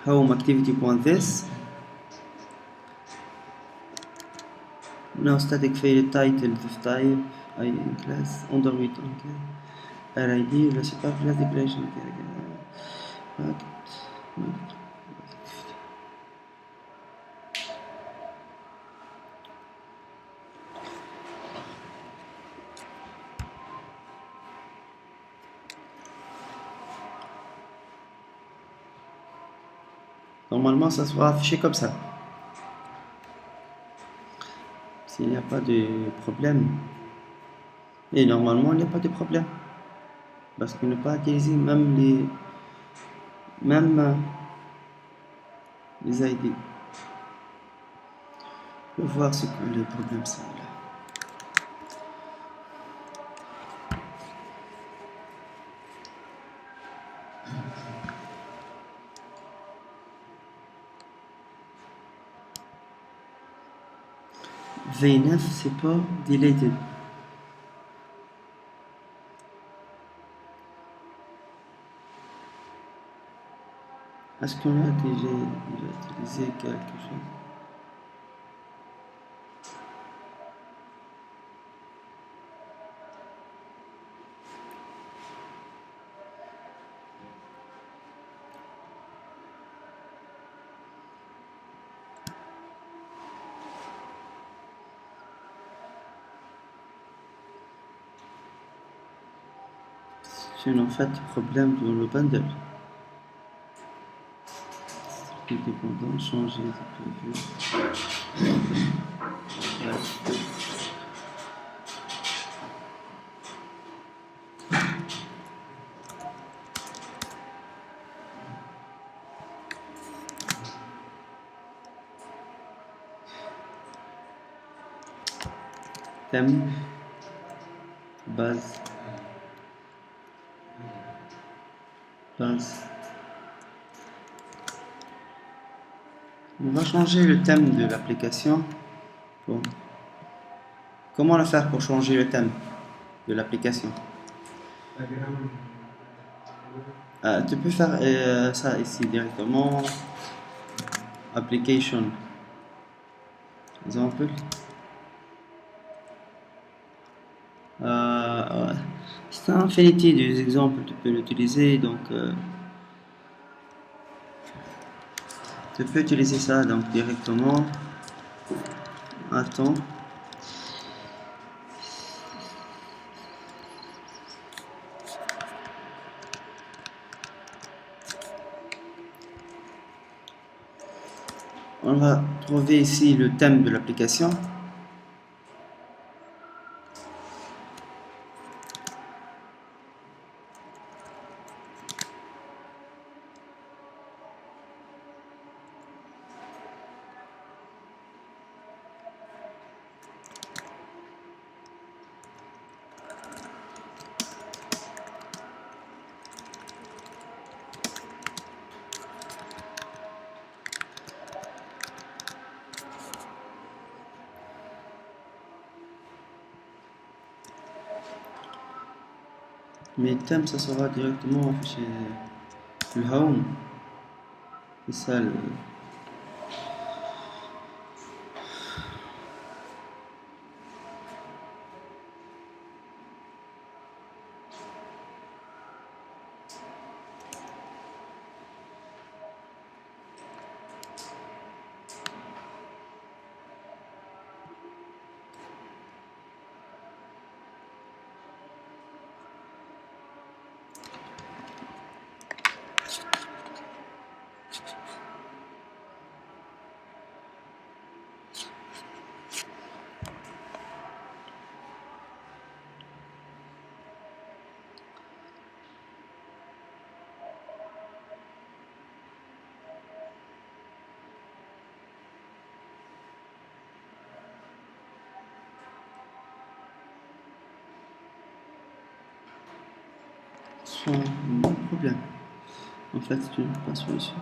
home activity.this. Now static fail title of type in class underweight on class RID le super class declaration. Normalement, ça sera affiché comme ça. s'il n'y a pas de problème. Et normalement, il n'y a pas de problème. Parce qu'on ne peut pas utiliser même les ID. On va voir ce que les problèmes sont là. V9, c'est pas deleted. Est-ce qu'on a déjà utilisé quelque chose? C'est en fait problème dans le bundle. Dépendant, changer de preview. Ouais. Thème, base, base. On va changer le thème de l'application. Bon. Comment le faire pour changer le thème de l'application? Tu peux faire ça ici directement. Application. Exemple. Ouais. C'est une infinité des exemples, tu peux l'utiliser. Donc, tu peux utiliser ça donc directement. Attends. On va trouver ici le thème de l'application. Mais le thème, ça sera directement affiché le home. C'est ça le... Sans problème. En fait, c'est pas solution.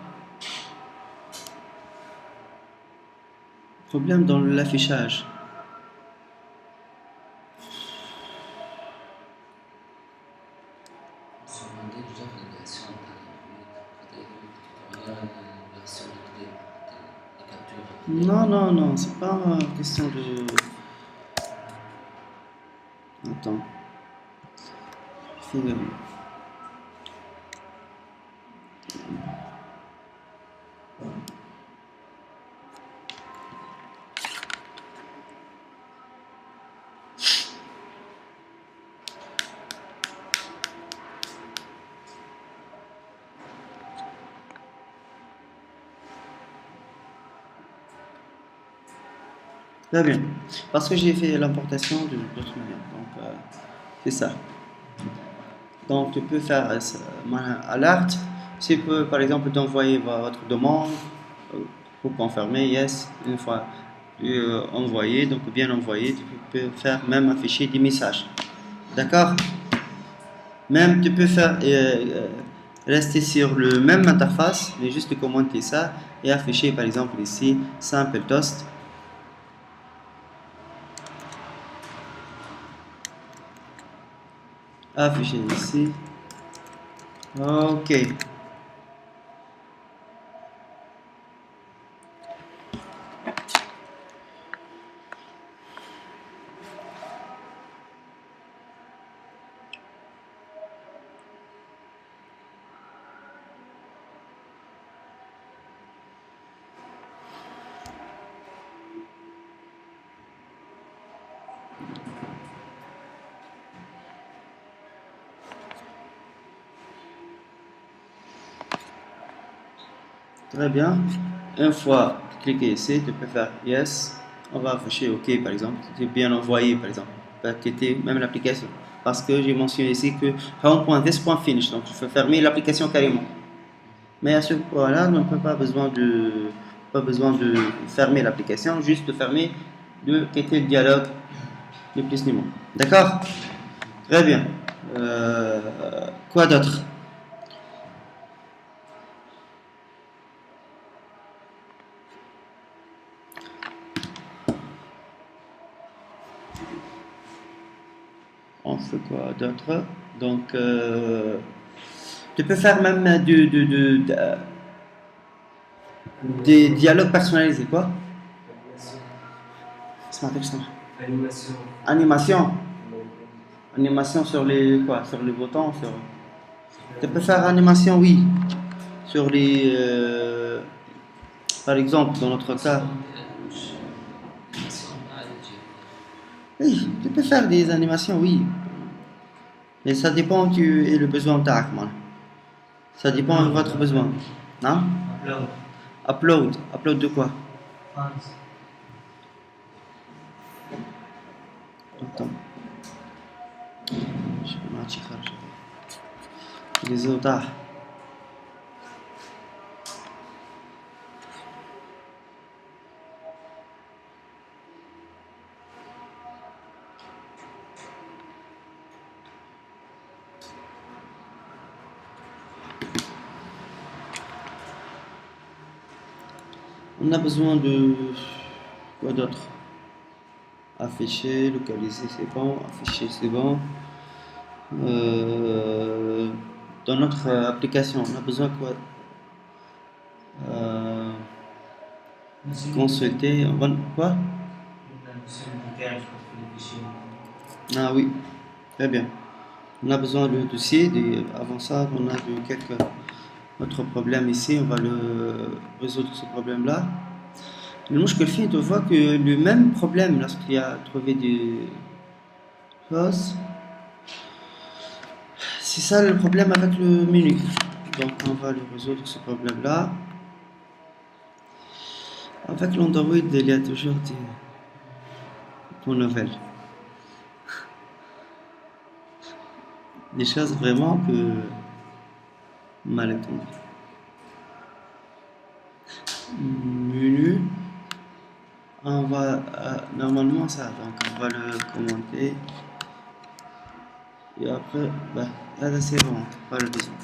Problème dans l'affichage. Sur Monday, déjà, la version la version de capture. Non, non, non, c'est pas une question de... Attends. Fais... Très bien. Parce que j'ai fait l'importation de d'autres manières. Donc, c'est ça. Donc, tu peux faire alerte. Si tu peux, par exemple, t'envoyer votre demande euh, pour confirmer, yes, une fois envoyé, donc bien envoyé, tu peux faire même afficher des messages. D'accord? Même tu peux faire rester sur le même interface, mais juste commenter ça et afficher, par exemple, ici, simple toast. Afficher ici. Ok. Très bien. Une fois cliqué ici, tu peux faire yes. On va afficher OK par exemple. Tu es bien envoyé par exemple. Tu peux quitter même l'application. Parce que j'ai mentionné ici que home.this.finish. Donc il faut fermer l'application carrément. Mais à ce point-là, on n'a pas besoin de fermer l'application, juste de fermer, de quitter le dialogue le plus ni moins. D'accord? Très bien. Quoi d'autre? On fait quoi d'autre? Donc, tu peux faire même des dialogues personnalisés, quoi? Animation. Animation. Animation. Animation sur les quoi? Sur les boutons, sur. Tu peux faire animation, oui. Sur les. Par exemple, dans notre cas. Oui, tu peux faire des animations, oui. Mais ça dépend du et le besoin de ta moi. Ça dépend de votre besoin. Non? Upload. Upload. Upload de quoi? Files. Attends. Je vais m'en charger. Les autres. On a besoin de quoi d'autre? Afficher, localiser, c'est bon. Afficher, c'est bon. Euh, dans notre application, on a besoin de quoi? Euh, consulter, quoi? La notion d'hyper, je pense que les fichiers. Ah oui, très bien. On a besoin de dossier. Avant ça, on a de quelques autres problèmes ici. On va résoudre ce problème-là. Le مشكل فيه, tu vois que le même problème lorsqu'il y a trouvé des choses, c'est ça le problème avec le menu. Donc on va le résoudre ce problème-là. Avec l'Android, il y a toujours des nouvelles. Des choses vraiment que mal entendues. Menu, on va normalement ça, donc on va le commenter. Et après, bah, là c'est bon, pas le besoin.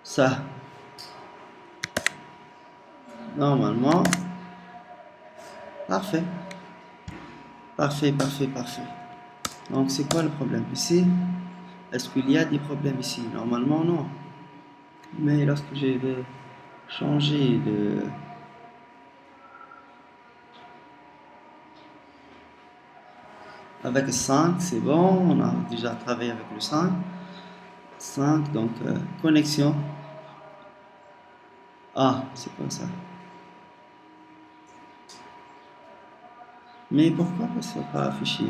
Ça, normalement, parfait. Parfait, parfait, parfait. Donc c'est quoi le problème ici? Est-ce qu'il y a des problèmes ici? Normalement non. Mais lorsque je vais changer de... Avec 5, c'est bon, on a déjà travaillé avec le 5. 5, donc connexion. Ah, c'est quoi ça? Mais pourquoi ça ne pas affiché?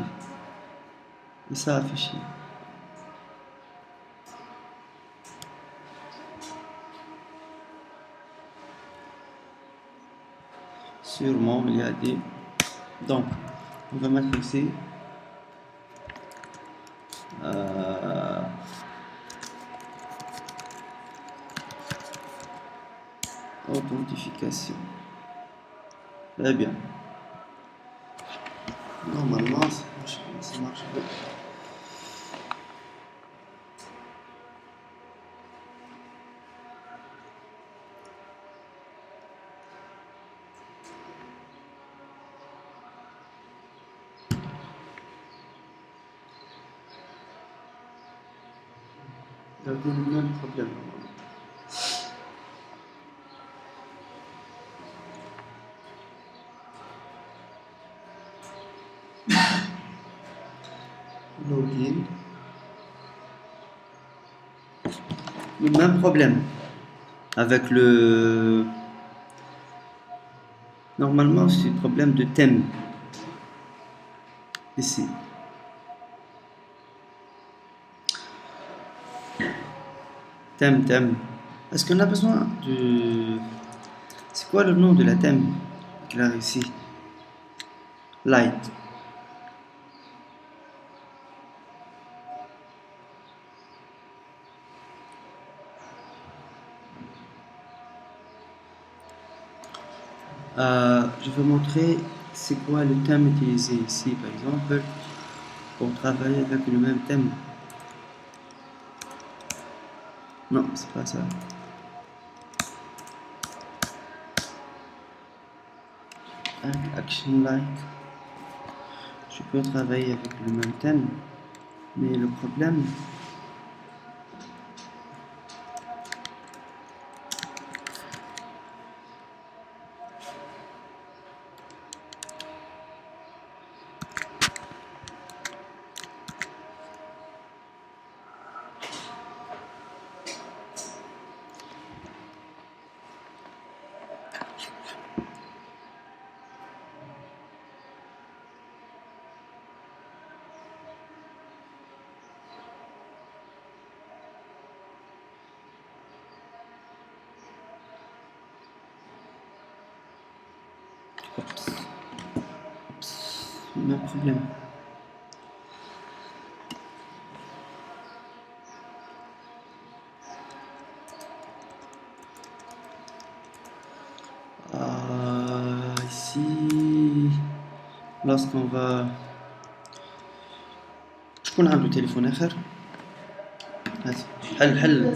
Et ça affiché. sûrement il y a des. Donc, on va mettre ici authentification. Très bien. Normalement, ça marche bien. Il y a le même problème. Login. Le même problème avec le. Normalement, c'est le problème de thème. Ici. Thème. Est-ce qu'on a besoin de. C'est quoi le nom de la thème qu'il a ici? Light. Je vais montrer c'est quoi le thème utilisé ici, par exemple, pour travailler avec le même thème. Non, c'est pas ça. Action Light. Je peux travailler avec le même thème, mais le problème, le même problème. Ici, lorsqu'on va. شكون عنده تليفون آخر؟ هات حل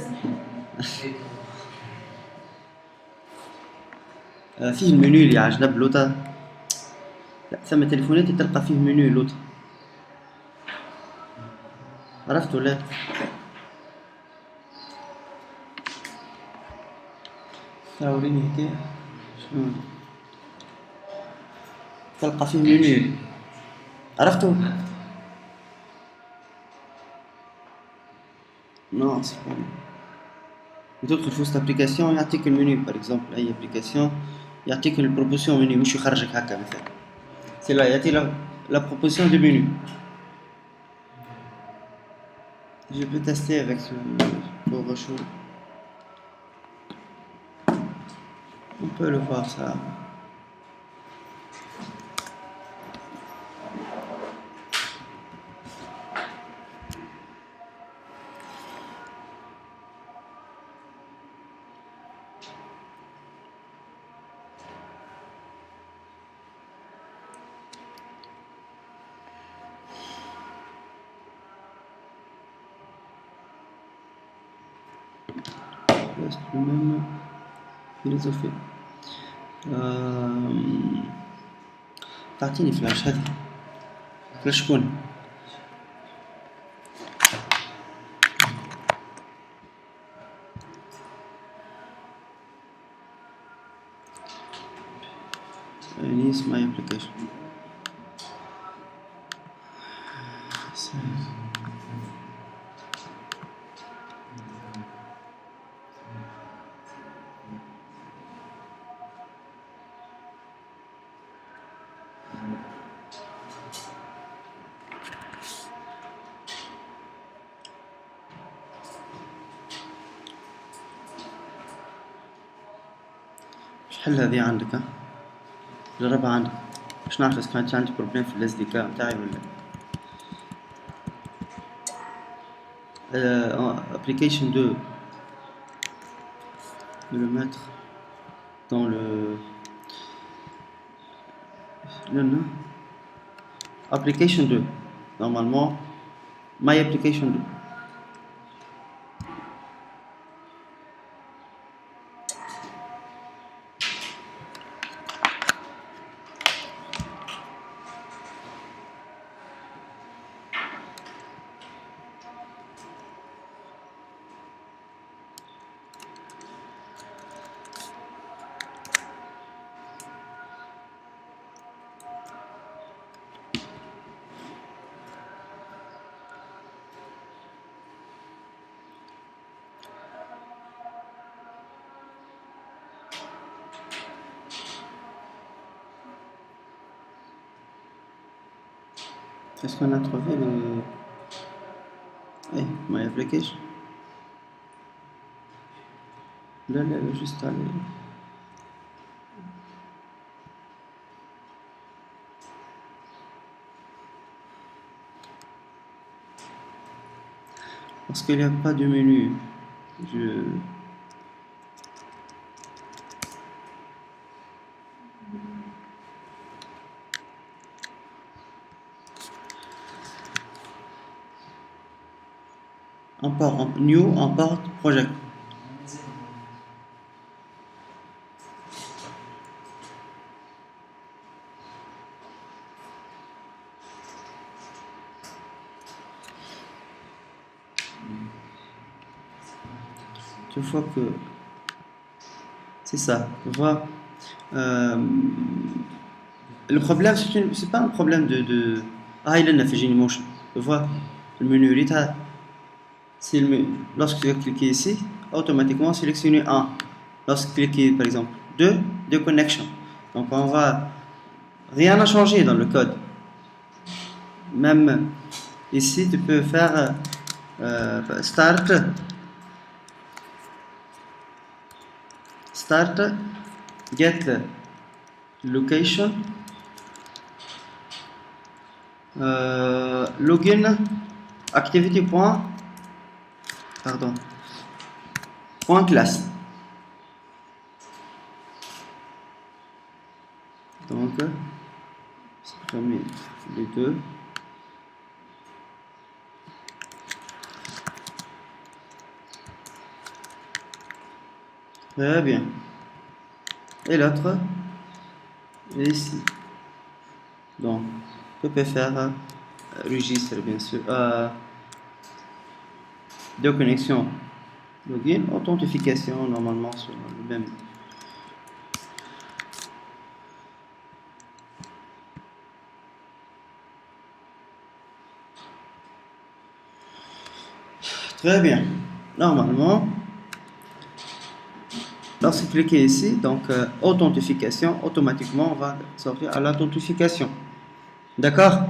فيه المنيو اللي على جنب لوطا. لا ثم تليفونات تلقى فيه منيو لوطا. عرفت ولا؟ وريني هكا شنو تلقى فيه منيو. عرفتو؟ Non, c'est pas lui. تدخل في وسط ابليكاسيون يعطيك المنيو باغ اكزومبل اي ابليكاسيون يعطيك البروبوسيون منيو مش يخرجك هكا مثلا سي لا يعطي لا بروبوسيون دو منيو. Je peux tester avec ce PowerShell. On peut le voir ça. Reste le même philosophie. تعطيني فلاش هذه فلاش شكون؟ يعني اسمها ابليكيشن شحال هذه عندك ها؟ جربها عندك باش نعرف إذا كانت عندي بروبليم في الاس دي كا نتاعي ولا. Application 2, de le mettre dans le non. Application 2, normalement My Application 2. Est-ce qu'on a trouvé le My Application? Là, juste aller. Parce qu'il n'y a pas de menu. New import project. Tu vois que c'est ça, tu vois. Le problème, c'est pas un problème de il en a fait Genymotion, tu vois. Le menu Rita, lorsque tu vas cliquer ici, automatiquement sélectionner 1. Lorsque tu cliques par exemple 2 connexions. Donc on va rien à changer dans le code. Même ici, tu peux faire start get location login activity point classe. Donc supprimer les deux. Très bien. Et l'autre ici. Donc tu peux faire registre bien sûr de connexion login authentification normalement sur le même. Très bien. Normalement, lorsque vous cliquez ici, donc authentification, automatiquement on va sortir à l'authentification. D'accord?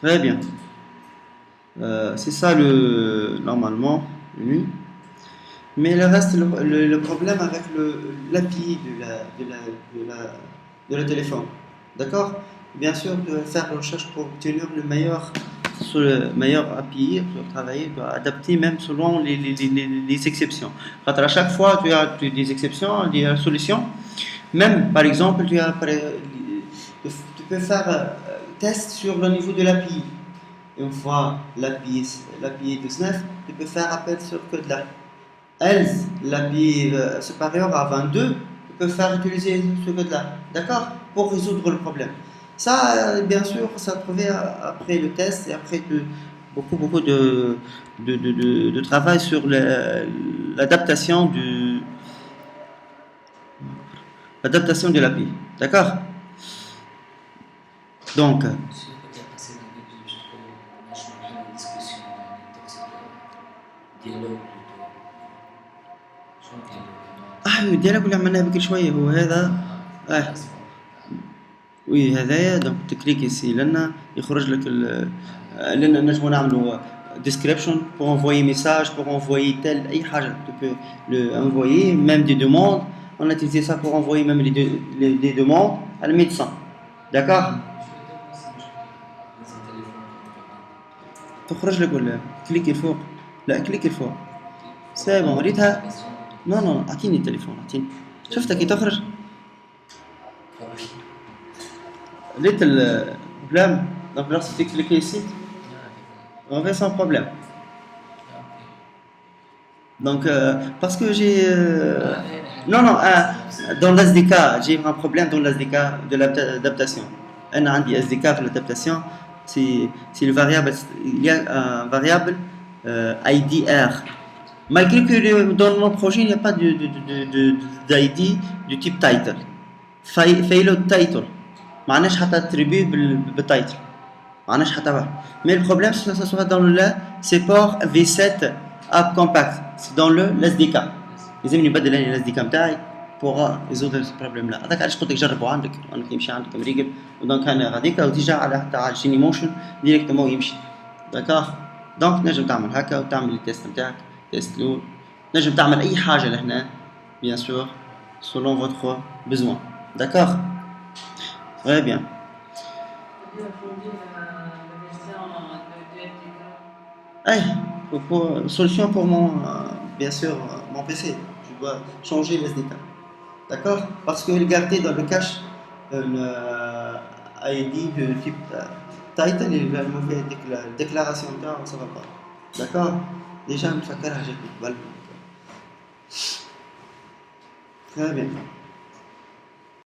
Très bien. C'est ça normalement menu. Mais le reste, le problème avec l'API de la téléphone. D'accord? Bien sûr, tu vas faire la recherche pour obtenir le meilleur API, tu dois travailler, tu dois adapter même selon les exceptions. À chaque fois, tu as des exceptions, des solutions. Même, par exemple, tu peux faire test sur le niveau de l'API. Une fois l'API de SNEF, tu peux faire appel sur code-là. Else, l'API supérieur à 22, tu peux faire utiliser ce code-là. D'accord? Pour résoudre le problème. Ça, bien sûr, ça trouvé après le test et après beaucoup de travail sur l'adaptation de l'API. D'accord? Donc, الديالوج اللي عملناه بكل شويه هو هذا. وي هذايا دونك تكليك ici لنا يخرج لك لنا نجمو نعملو description pour envoyer message pour envoyer tel اي حاجه tu peux le envoyer même des demandes on a utilisé ça pour envoyer même les demandes à le médecin. D'accord? تخرج لك ولا كليك الفوق؟ لا كليك الفوق. سي بون ريتها. نو نو اعطيني التليفون اعطيني. شفتها كي تخرج؟ ريت البلام دونك lorsque tu cliques ici on fait sans problème. Donc parce que j'ai non non dans l'SDK j'ai un problème dans l'SDK de l'adaptation. Un SDK pour l'adaptation c'est le variable, il y a un variable IDR. Malgré que dans mon projet il n'y a pas d'ID du type title. فايلو title معناش حتى attribut بالtitle معناش حتى واحد. Mais le problème c'est que ça soit dans le support V7 App Compact, c'est dans le SDK. لازم نبدل انا ال SDK نتاعي pour résoudre ce problème là. هذاك علاش قلت لك جربوا عندك، انك يمشي عندك مريقل ودونك انا غاديك وتيجي على تاع جيني موشن ديريكتومون يمشي. داكوغ دونك نجم تعمل هكا وتعمل التيست نتاعك تيست الاول، نجم تعمل اي حاجه لهنا bien sûr selon votre besoin. D'accord? Très bien. Hey, solution pour mon bien sûr mon PC, je dois changer le SDK. D'accord? Parce que garder dans le cache le ID de type title il va me faire déclaration de ça va pas. D'accord? Déjà, je me fais carrément. Très bien.